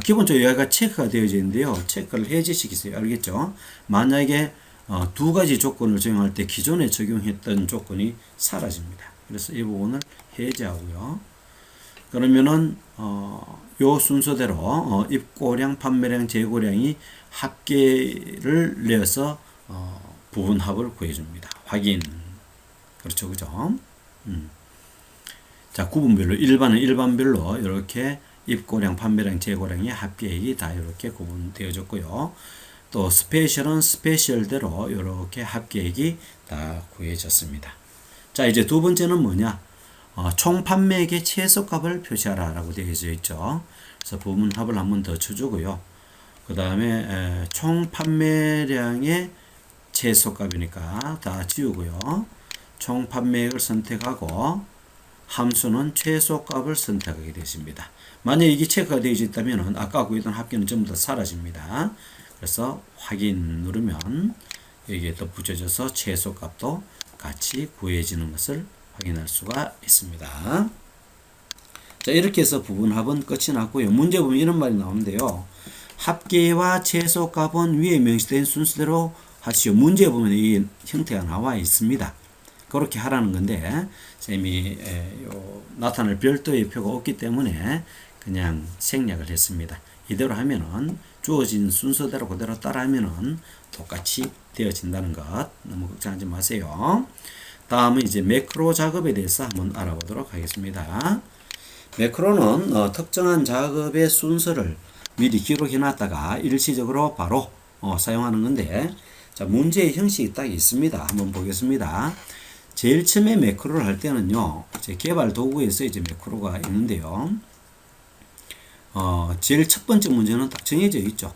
기본적으로 여기가 체크가 되어져 있는데요. 체크를 해제시키세요. 알겠죠? 만약에 두 가지 조건을 적용할 때 기존에 적용했던 조건이 사라집니다. 그래서 이 부분을 해제하고요. 그러면은 요 순서대로 입고량, 판매량, 재고량이 합계를 내어서 부분합을 구해줍니다. 확인. 그렇죠, 그죠? 자, 구분별로 일반은 일반별로 이렇게 입고량, 판매량, 재고량이 합계액이 다 이렇게 구분되어졌고요. 또 스페셜은 스페셜대로 이렇게 합계액이 다 구해졌습니다. 자, 이제 두 번째는 뭐냐? 총 판매액의 최소값을 표시하라 라고 되어 있죠. 그래서 부분합을 한 번 더 쳐주고요. 그 다음에 총 판매량의 최소값이니까 다 지우고요. 총 판매액을 선택하고 함수는 최소값을 선택하게 되십니다. 만약 이게 체크가 되어 있다면 아까 구했던 합계는 전부 다 사라집니다. 그래서 확인 누르면 여기에 또 붙여져서 최소값도 같이 구해지는 것을 확인할 수가 있습니다. 자, 이렇게 해서 부분합은 끝이 났고요. 문제 보면 이런 말이 나오는데요. 합계와 최소값은 위에 명시된 순서대로 하시오. 문제 보면 이 형태가 나와 있습니다. 그렇게 하라는 건데 쌤이 나타날 별도의 표가 없기 때문에 그냥 생략을 했습니다. 이대로 하면은 주어진 순서대로 그대로 따라하면은 똑같이 되어진다는 것 너무 걱정하지 마세요. 다음은 이제 매크로 작업에 대해서 한번 알아보도록 하겠습니다. 매크로는 특정한 작업의 순서를 미리 기록해 놨다가 일시적으로 바로 사용하는 건데, 자, 문제의 형식이 딱 있습니다. 한번 보겠습니다. 제일 처음에 매크로를 할 때는요, 이제 개발 도구에서 이제 매크로가 있는데요. 제일 첫 번째 문제는 딱 정해져 있죠.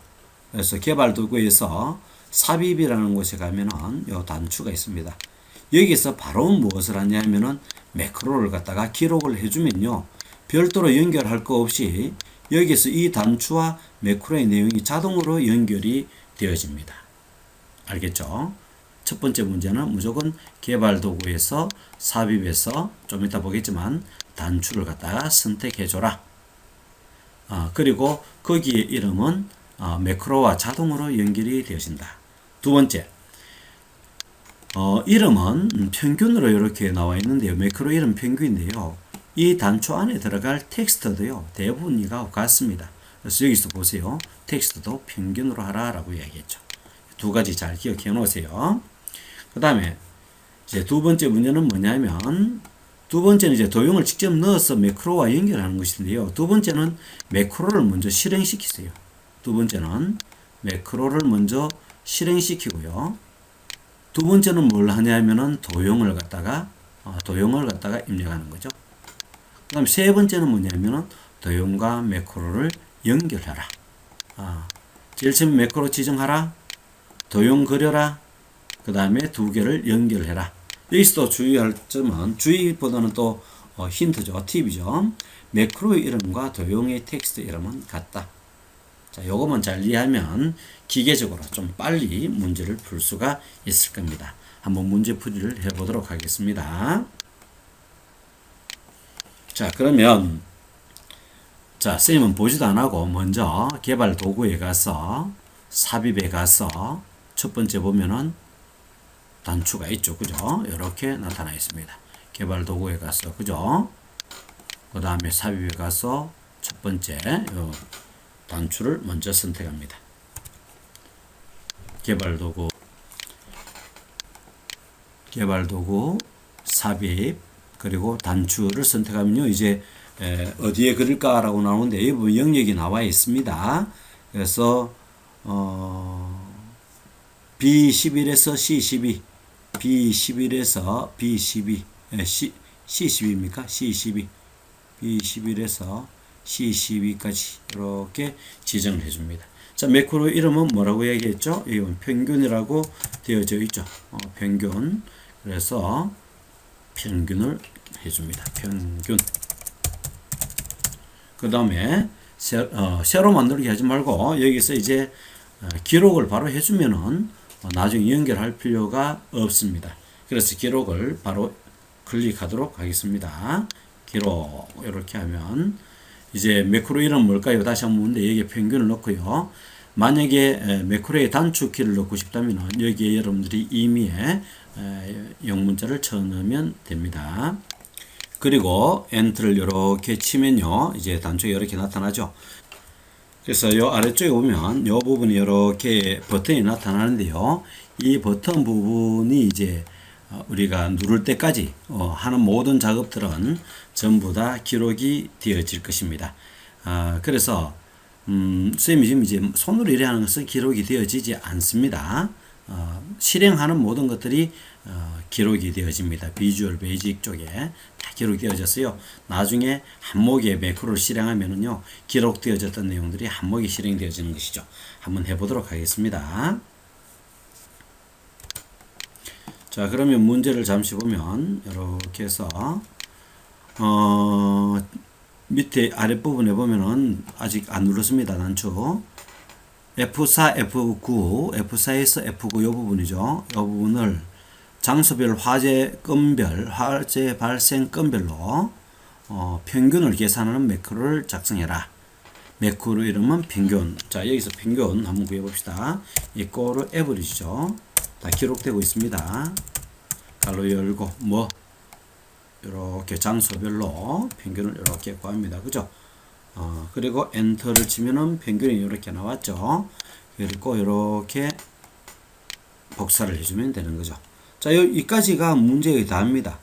그래서 개발 도구에서 삽입이라는 곳에 가면은 요 단추가 있습니다. 여기서 바로 무엇을 하냐면은 매크로를 갖다가 기록을 해주면요, 별도로 연결할 거 없이 여기서 이 단추와 매크로의 내용이 자동으로 연결이 되어집니다. 알겠죠? 첫 번째 문제는 무조건 개발 도구에서 삽입해서 좀 이따 보겠지만 단추를 갖다가 선택해줘라. 그리고 거기에 이름은 매크로와 자동으로 연결이 되어진다. 두 번째, 이름은 평균으로 이렇게 나와 있는데요. 매크로 이름 평균인데요. 이 단추 안에 들어갈 텍스트도요, 대부분 이가 같습니다. 그래서 여기서 보세요. 텍스트도 평균으로 하라라고 이야기했죠. 두 가지 잘 기억해 놓으세요. 그 다음에 이제 두 번째 문제는 뭐냐면, 두 번째는 이제 도형을 직접 넣어서 매크로와 연결하는 것인데요. 두 번째는 매크로를 먼저 실행시키세요. 두 번째는 매크로를 먼저 실행시키고요. 두 번째는 뭘 하냐면은 도형을 갖다가 입력하는 거죠. 그 다음에 세 번째는 뭐냐면은 도형과 매크로를 연결하라. 제일 처음 매크로 지정하라. 도형 그려라. 그 다음에 두 개를 연결해라. 여기서도 주의할 점은, 주의보다는 또 힌트죠. 팁이죠. 매크로의 이름과 도형의 텍스트 이름은 같다. 자, 요것만 잘 이해하면 기계적으로 좀 빨리 문제를 풀 수가 있을 겁니다. 한번 문제 풀이를 해보도록 하겠습니다. 자, 그러면 쌤은 보지도 안 하고 먼저 개발 도구에 가서 삽입에 가서 첫 번째 보면은 단추가 있죠. 그죠? 이렇게 나타나 있습니다. 개발 도구에 가서, 그죠? 그 다음에 삽입에 가서 첫 번째 단추를 먼저 선택합니다. 개발 도구, 삽입, 그리고 단추를 선택하면요, 이제 어디에 그릴까라고 나오는데 이 부분 영역이 나와 있습니다. 그래서 B11에서 C12, B11에서 B12, C12입니까? C12, B11에서 C12까지 이렇게 지정을 해줍니다. 자, 매크로 이름은 뭐라고 얘기했죠? 이건 평균이라고 되어져 있죠. 평균. 그래서 평균을 해줍니다. 평균. 그 다음에 새로 만들기 하지 말고 여기서 이제 기록을 바로 해주면은 나중에 연결할 필요가 없습니다. 그래서 기록을 바로 클릭하도록 하겠습니다. 기록 이렇게 하면 이제 매크로 이름 뭘까요? 다시 한번 묻는데 여기에 평균을 넣고요. 만약에 매크로의 단축키를 넣고 싶다면 여기에 여러분들이 임의의 영문자를 쳐넣으면 됩니다. 그리고 엔터를 이렇게 치면요. 이제 단축이 이렇게 나타나죠. 그래서 요 아래쪽에 보면 요 부분이 이렇게 버튼이 나타나는데요. 이 버튼 부분이 이제 우리가 누를 때까지 하는 모든 작업들은 전부 다 기록이 되어질 것입니다. 그래서 선생님이 지금 이제 손으로 일하는 것은 기록이 되어지지 않습니다. 실행하는 모든 것들이 기록이 되어집니다. 비주얼 베이직 쪽에 다 기록이 되어졌어요. 나중에 한목의 매크로를 실행하면은요, 기록되어졌던 내용들이 한목에 실행되어지는 것이죠. 한번 해보도록 하겠습니다. 자, 그러면 문제를 잠시 보면 이렇게 해서 밑에 아랫부분에 보면은 아직 안 눌렀습니다. 단추 F4, F9, F4에서 F9 요 부분이죠. 요 부분을 장소별 화재 건별, 화재 발생 건별로 평균을 계산하는 매크로를 작성해라. 매크로 이름은 평균. 자, 여기서 평균 한번 구해봅시다. 이거를 에버리지죠. 다 기록되고 있습니다. 가로 열고 이렇게 장소별로 평균을 이렇게 구합니다. 그죠? 그리고 엔터를 치면은 평균이 이렇게 나왔죠. 그리고 이렇게 복사를 해주면 되는 거죠. 자, 여기까지가 문제의 답입니다.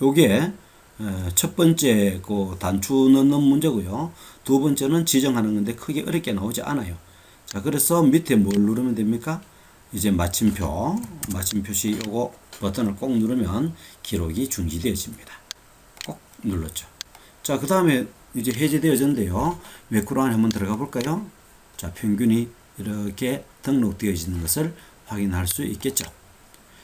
요게 첫 번째 그 단추 넣는 문제고요. 두 번째는 지정하는 건데 크게 어렵게 나오지 않아요. 자, 그래서 밑에 뭘 누르면 됩니까? 이제 마침표시 요거 버튼을 꼭 누르면 기록이 중지되어집니다. 꼭 눌렀죠. 자, 그 다음에 이제 해제되어졌는데요. 매크로 안에 한번 들어가 볼까요? 자, 평균이 이렇게 등록되어지는 것을 확인할 수 있겠죠.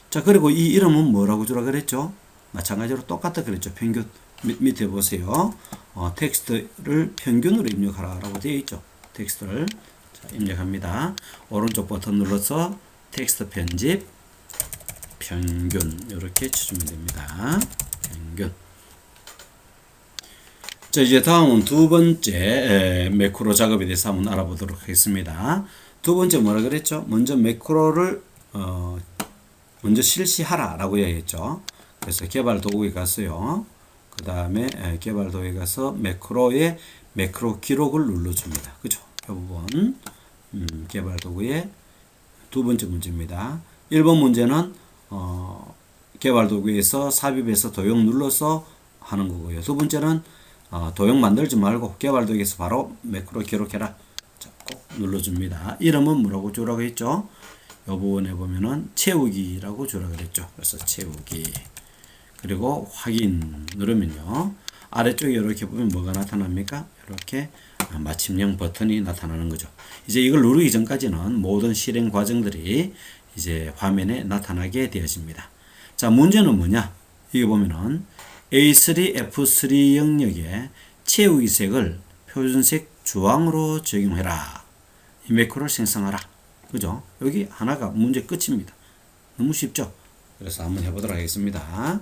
자, 그리고 이 이름은 뭐라고 주라 그랬죠? 마찬가지로 똑같다 그랬죠. 평균. 밑에 보세요. 텍스트를 평균으로 입력하라 라고 되어 있죠. 텍스트를 자, 입력합니다. 오른쪽 버튼 눌러서 텍스트 편집 평균 이렇게 쳐주면 됩니다. 평균. 자, 이제 다음은 두 번째 매크로 작업에 대해서 한번 알아보도록 하겠습니다. 두 번째 뭐라 그랬죠? 먼저 매크로를 먼저 실시하라 라고 이야기했죠. 그래서 개발 도구에 갔어요. 그 다음에 개발 도구에 가서 매크로의 매크로 기록을 눌러줍니다. 그죠? 이 부분 개발 도구의 두 번째 문제입니다. 1번 문제는 개발 도구에서 삽입해서 도형 눌러서 하는 거고요. 두 번째는 도형 만들지 말고 개발 도구에서 바로 매크로 기록해라. 자, 꼭 눌러줍니다. 이름은 뭐라고 주라고 했죠? 이 부분에 보면은 채우기라고 주라고 그랬죠. 그래서 채우기. 그리고 확인 누르면요. 아래쪽에 이렇게 보면 뭐가 나타납니까? 이렇게 마침형 버튼이 나타나는 거죠. 이제 이걸 누르기 전까지는 모든 실행 과정들이 이제 화면에 나타나게 되어집니다. 자, 문제는 뭐냐? 이게 보면은 A3, F3 영역에 채우기 색을 표준색 주황으로 적용해라. 이 매크로를 생성하라. 그죠? 여기 하나가 문제 끝입니다. 너무 쉽죠? 그래서 한번 해보도록 하겠습니다.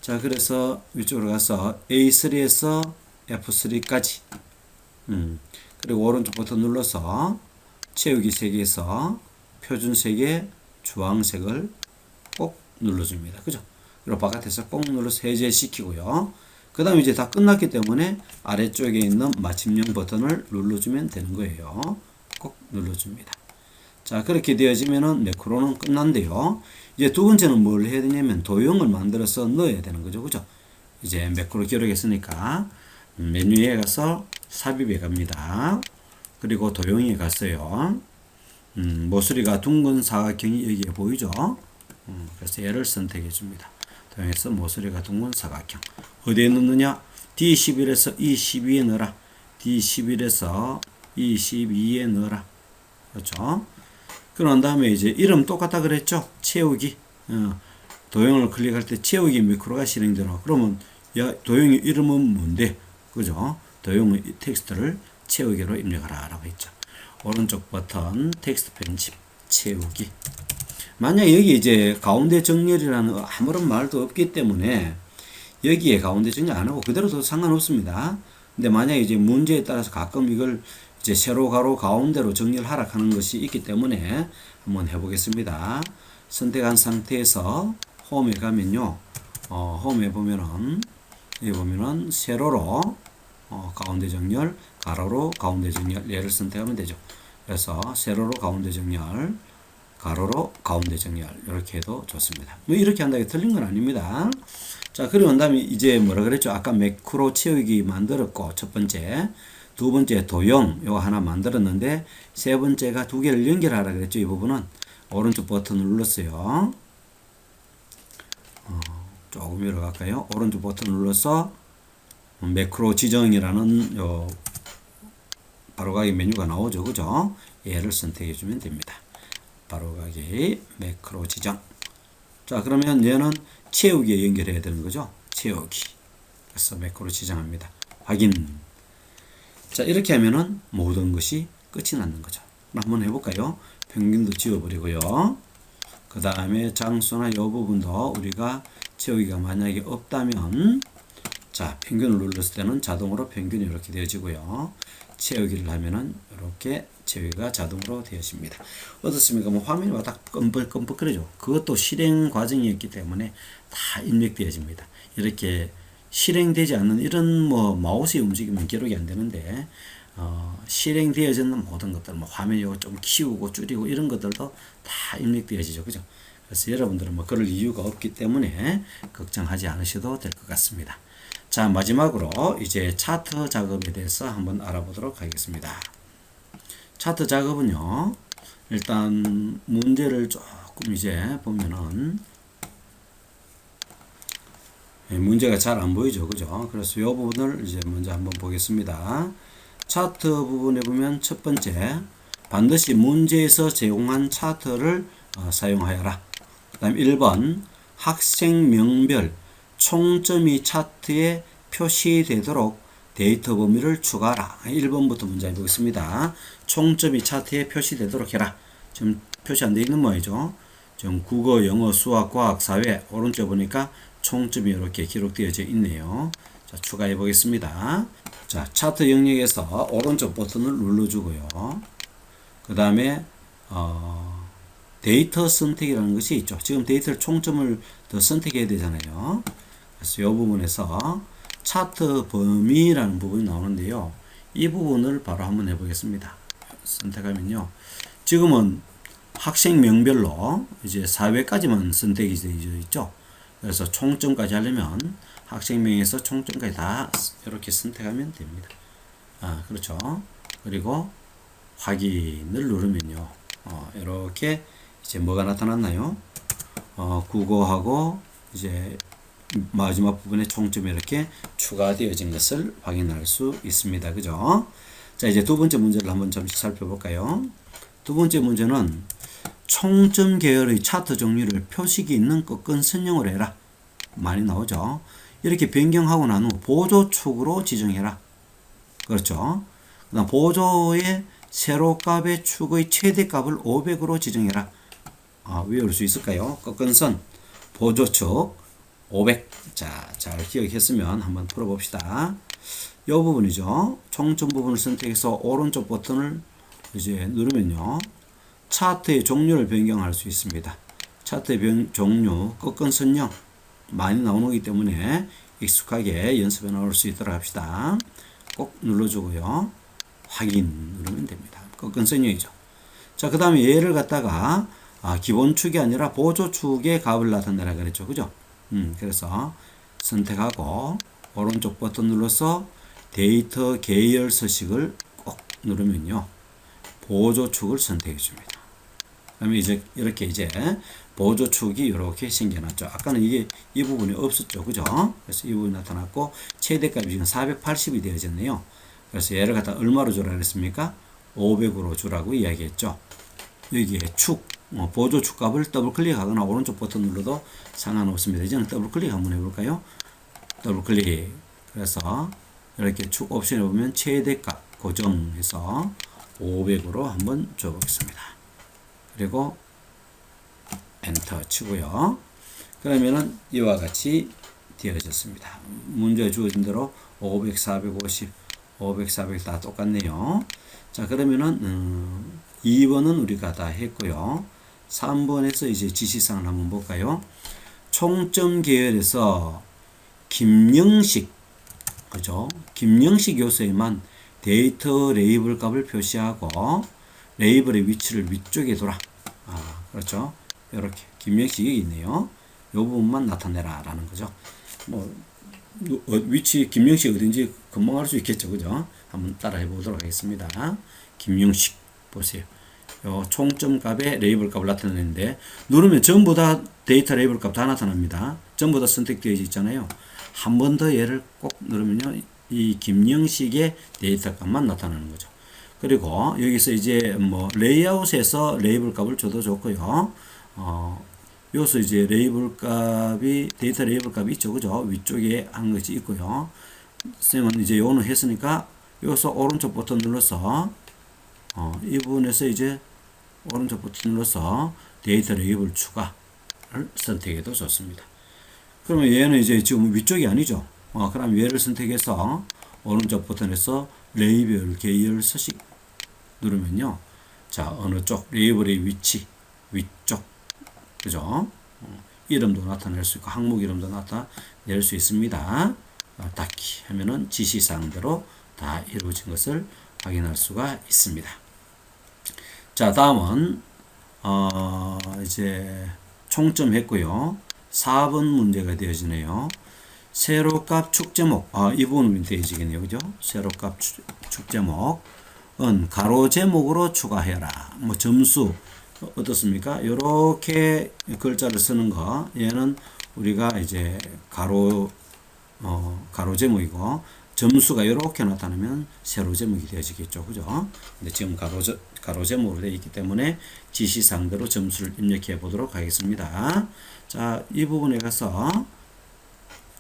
자, 그래서 위쪽으로 가서 A3에서 F3까지 그리고 오른쪽 버튼 눌러서 채우기 색에서 표준색의 주황색을 꼭 눌러줍니다. 그죠? 그리고 바깥에서 꼭 눌러서 해제시키고요. 그 다음에 이제 다 끝났기 때문에 아래쪽에 있는 마침형 버튼을 눌러주면 되는 거예요. 꼭 눌러줍니다. 자, 그렇게 되어지면은 매크로는 끝난데요. 이제 두 번째는 뭘 해야 되냐면 도형을 만들어서 넣어야 되는 거죠. 그죠? 이제 매크로 기록했으니까 메뉴에 가서 삽입에 갑니다. 그리고 도형에 갔어요. 모서리가 둥근 사각형이 여기에 보이죠? 그래서 얘를 선택해 줍니다. 도형에서 모서리가 둥근 사각형. 어디에 넣느냐? D11에서 E12에 넣어라. D11에서 E12에 넣어라. 그렇죠? 그런 다음에 이제 이름 똑같다 그랬죠? 채우기. 도형을 클릭할 때 채우기 매크로가 실행되라. 그러면 도형의 이름은 뭔데? 그죠? 도형의 텍스트를 채우기로 입력하라 라고 했죠. 오른쪽 버튼 텍스트 편집 채우기. 만약 여기 이제 가운데 정렬이라는 아무런 말도 없기 때문에 여기에 가운데 정렬 안 하고 그대로도 상관없습니다. 근데 만약 이제 문제에 따라서 가끔 이걸 이제 세로 가로 가운데로 정렬하라 하는 것이 있기 때문에 한번 해보겠습니다. 선택한 상태에서 홈에 가면요. 홈에 보면은 여기 보면은 세로로 가운데 정렬, 가로로 가운데 정렬 얘를 선택하면 되죠. 그래서 세로로 가운데 정렬, 가로로 가운데 정렬 이렇게 해도 좋습니다. 뭐 이렇게 한다고 틀린 건 아닙니다. 자, 그리고 난 다음에 이제 뭐라 그랬죠? 아까 매크로 채우기 만들었고 첫 번째, 두 번째 도형 요거 하나 만들었는데 세 번째가 두 개를 연결하라 그랬죠. 이 부분은 오른쪽 버튼을 눌렀어요. 조금 위로 갈까요? 오른쪽 버튼을 눌러서 매크로 지정이라는 바로가기 메뉴가 나오죠. 그죠? 얘를 선택해 주면 됩니다. 바로가기 매크로 지정. 자, 그러면 얘는 채우기에 연결해야 되는 거죠. 채우기. 그래서 매크로 지정합니다. 확인. 자, 이렇게 하면은 모든 것이 끝이 나는 거죠. 한번 해볼까요? 평균도 지워버리고요. 그 다음에 장수나 이 부분도 우리가 채우기가 만약에 없다면, 자, 평균을 눌렀을 때는 자동으로 평균이 이렇게 되어지고요. 채우기를 하면은 이렇게 채우기가 자동으로 되어집니다. 어떻습니까? 뭐 화면이 와딱 끔뻑끔뻑거리죠. 그것도 실행 과정이었기 때문에 다 입력되어집니다. 이렇게 실행되지 않는 이런 뭐 마우스의 움직임은 기록이 안 되는데 실행되어지는 모든 것들, 뭐 화면 요거 좀 키우고 줄이고 이런 것들도 다 입력되어지죠. 그죠? 그래서 여러분들은 뭐 그럴 이유가 없기 때문에 걱정하지 않으셔도 될 것 같습니다. 자, 마지막으로 이제 차트 작업에 대해서 한번 알아보도록 하겠습니다. 차트 작업은요, 일단 문제를 조금 이제 보면은 문제가 잘 안 보이죠. 그죠? 그래서 이 부분을 이제 먼저 한번 보겠습니다. 차트 부분에 보면 첫 번째, 반드시 문제에서 제공한 차트를 사용하여라. 그 다음 1번, 학생명별 총점이 차트에 표시되도록 데이터 범위를 추가하라. 1번부터 문제 해보겠습니다. 총점이 차트에 표시되도록 해라. 지금 표시 안 되어 있는 모양이죠. 지금 국어, 영어, 수학, 과학, 사회 오른쪽 보니까 총점이 이렇게 기록되어져 있네요. 자, 추가해 보겠습니다. 자, 차트 영역에서 오른쪽 버튼을 눌러주고요. 그 다음에 데이터 선택이라는 것이 있죠. 지금 데이터를 총점을 더 선택해야 되잖아요. 그래서 이 부분에서 차트 범위라는 부분이 나오는데요. 이 부분을 바로 한번 해보겠습니다. 선택하면요. 지금은 학생 명별로 이제 사회까지만 선택이 되어 있죠. 그래서 총점까지 하려면 학생명에서 총점까지 다 이렇게 선택하면 됩니다. 그렇죠. 그리고 확인을 누르면요. 이렇게 이제 뭐가 나타났나요? 국어하고 이제 마지막 부분에 총점이 이렇게 추가되어진 것을 확인할 수 있습니다. 그죠? 자, 이제 두 번째 문제를 한번 잠시 살펴볼까요? 두 번째 문제는 총점 계열의 차트 종류를 표식이 있는 꺾은 선형으로 해라. 많이 나오죠. 이렇게 변경하고 난 후 보조축으로 지정해라. 그렇죠. 그 다음 보조의 세로값의 축의 최대값을 500으로 지정해라. 외울 수 있을까요? 꺾은 선, 보조축, 500. 자, 잘 기억했으면 한번 풀어봅시다. 이 부분이죠. 총점 부분을 선택해서 오른쪽 버튼을 이제 누르면요. 차트의 종류를 변경할 수 있습니다. 차트의 종류, 꺾은 선형 많이 나오기 때문에 익숙하게 연습해 나올 수 있도록 합시다. 꼭 눌러주고요. 확인 누르면 됩니다. 꺾은 선형이죠. 자, 그 다음에 얘를 갖다가 기본축이 아니라 보조축의 값을 나타내라 그랬죠. 그죠? 그래서 선택하고 오른쪽 버튼 눌러서 데이터 계열 서식을 꼭 누르면요. 보조축을 선택해 줍니다. 그러면 이제 이렇게 이제 보조축이 이렇게 생겨났죠. 아까는 이게 이 부분이 없었죠. 그죠? 그래서 이 부분이 나타났고 최대값이 지금 480이 되어졌네요. 그래서 얘를 갖다 얼마로 주라 그랬습니까? 500으로 주라고 이야기했죠. 여기에 축, 보조축 값을 더블 클릭하거나 오른쪽 버튼 눌러도 상관없습니다. 이제는 더블 클릭 한번 해볼까요? 더블 클릭. 그래서 이렇게 축 옵션에 보면 최대값 고정해서 500으로 한번 줘보겠습니다. 그리고 엔터 치고요. 그러면은 이와 같이 되어졌습니다. 문제에 주어진 대로 500, 450, 500, 400 다 똑같네요. 자, 그러면은 2번은 우리가 다 했고요. 3번에서 이제 지시사항을 한번 볼까요? 총점 계열에서 김영식, 그죠? 김영식 요소에만 데이터 레이블 값을 표시하고 레이블의 위치를 위쪽에 둬라. 그렇죠? 이렇게 김영식이 있네요. 이 부분만 나타내라 라는 거죠. 뭐 위치 김영식 어딘지 금방 알 수 있겠죠, 그죠? 한번 따라해 보도록 하겠습니다. 김영식 보세요. 요 총점 값에 레이블 값을 나타내는데 누르면 전부 다 데이터 레이블 값 다 나타납니다. 전부 다 선택되어 있잖아요. 한 번 더 얘를 꼭 누르면요, 이 김영식의 데이터 값만 나타나는 거죠. 그리고 여기서 이제 뭐 레이아웃에서 레이블 값을 줘도 좋고요. 여기서 이제 레이블 값이 데이터 레이블 값이 있죠, 그죠? 위쪽에 한 것이 있고요. 쌤은 이제 요거는 했으니까 여기서 오른쪽 버튼 눌러서 이 부분에서 이제 오른쪽 버튼 눌러서 데이터 레이블 추가를 선택해도 좋습니다. 그러면 얘는 이제 지금 위쪽이 아니죠. 그럼 얘를 선택해서 오른쪽 버튼에서 레이블 계열 서식 누르면요. 자, 어느 쪽 레이블의 위치 위쪽, 그죠? 이름도 나타낼 수 있고 항목 이름도 나타낼 수 있습니다. 닫기 하면은 지시사항대로 다 이루어진 것을 확인할 수가 있습니다. 자, 다음은 이제 총점했고요. 4번 문제가 되어지네요. 세로값 축제목, 이 부분은 되어지겠네요, 그죠? 세로값 축제목은 가로 제목으로 추가해라. 뭐 점수 어떻습니까? 이렇게 글자를 쓰는 거, 얘는 우리가 이제 가로 제목이고, 점수가 이렇게 나타나면 세로 제목이 되어지겠죠, 그죠? 근데 지금 가로 제목으로 되어 있기 때문에 지시사항대로 점수를 입력해 보도록 하겠습니다. 자, 이 부분에 가서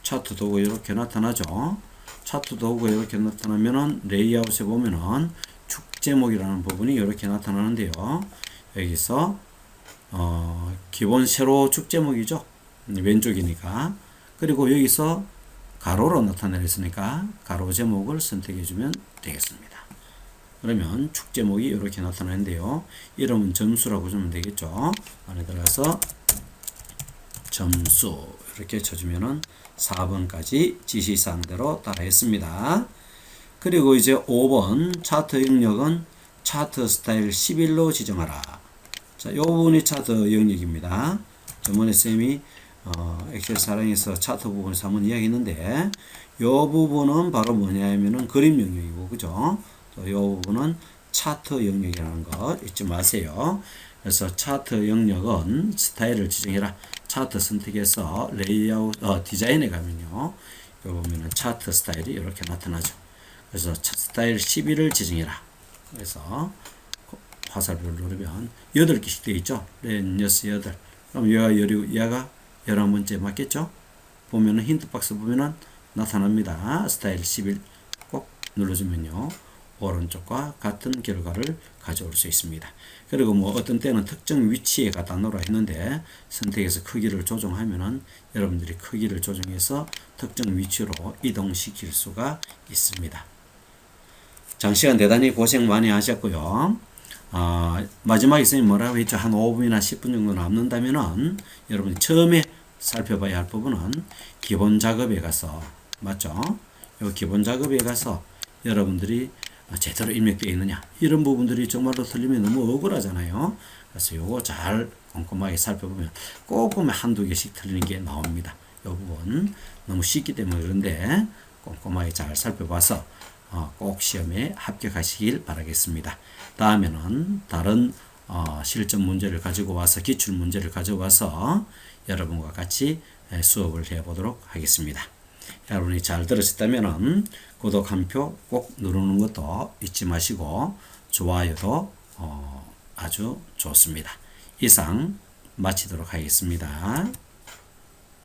차트 도구 이렇게 나타나죠. 차트 도구가 이렇게 나타나면은 레이아웃에 보면은 축 제목이라는 부분이 이렇게 나타나는데요. 여기서 기본 세로 축 제목이죠. 왼쪽이니까. 그리고 여기서 가로로 나타내있으니까 가로 제목을 선택해 주면 되겠습니다. 그러면 축 제목이 이렇게 나타나는데요. 이름은 점수라고 주면 되겠죠. 안에 들어가서 점수 이렇게 쳐주면은 4번까지 지시사항대로 따라했습니다. 그리고 이제 5번 차트 영역은 차트 스타일 11로 지정하라. 자, 요 부분이 차트 영역입니다. 저번에 쌤이 엑셀 사랑에서 차트 부분에서 한번 이야기했는데, 요 부분은 바로 뭐냐면은 그림 영역이고, 그죠? 또 요 부분은 차트 영역이라는 거 잊지 마세요. 그래서 차트 영역은 스타일을 지정해라. 차트 선택해서 레이아웃, 디자인에 가면요, 요 보면은 차트 스타일이 이렇게 나타나죠. 그래서 스타일 11을 지정해라. 그래서 화살표를 누르면 8개씩 되어 있죠. 렌, 여스, 8. 그럼 얘가 11번째 맞겠죠? 보면은 힌트 박스 보면은 나타납니다. 스타일 11 꼭 눌러주면요, 오른쪽과 같은 결과를 가져올 수 있습니다. 그리고 뭐 어떤 때는 특정 위치에 갖다 놓으라 했는데 선택해서 크기를 조정하면은 여러분들이 크기를 조정해서 특정 위치로 이동시킬 수가 있습니다. 장시간 대단히 고생 많이 하셨고요. 마지막에 선생님 뭐라고 했죠? 한 5분이나 10분 정도 남는다면은 여러분이 처음에 살펴봐야 할 부분은 기본 작업에 가서, 맞죠? 요 기본 작업에 가서 여러분들이 제대로 입력되어 있느냐, 이런 부분들이 정말로 틀리면 너무 억울하잖아요. 그래서 요거 잘 꼼꼼하게 살펴보면 꼭 보면 한두 개씩 틀리는 게 나옵니다. 요 부분 너무 쉽기 때문에 그런데 꼼꼼하게 잘 살펴봐서 꼭 시험에 합격하시길 바라겠습니다. 다음에는 다른 실전 문제를 가지고 와서, 기출 문제를 가져와서 여러분과 같이 수업을 해보도록 하겠습니다. 여러분이 잘 들으셨다면 구독 한 표 꼭 누르는 것도 잊지 마시고 좋아요도 아주 좋습니다. 이상 마치도록 하겠습니다.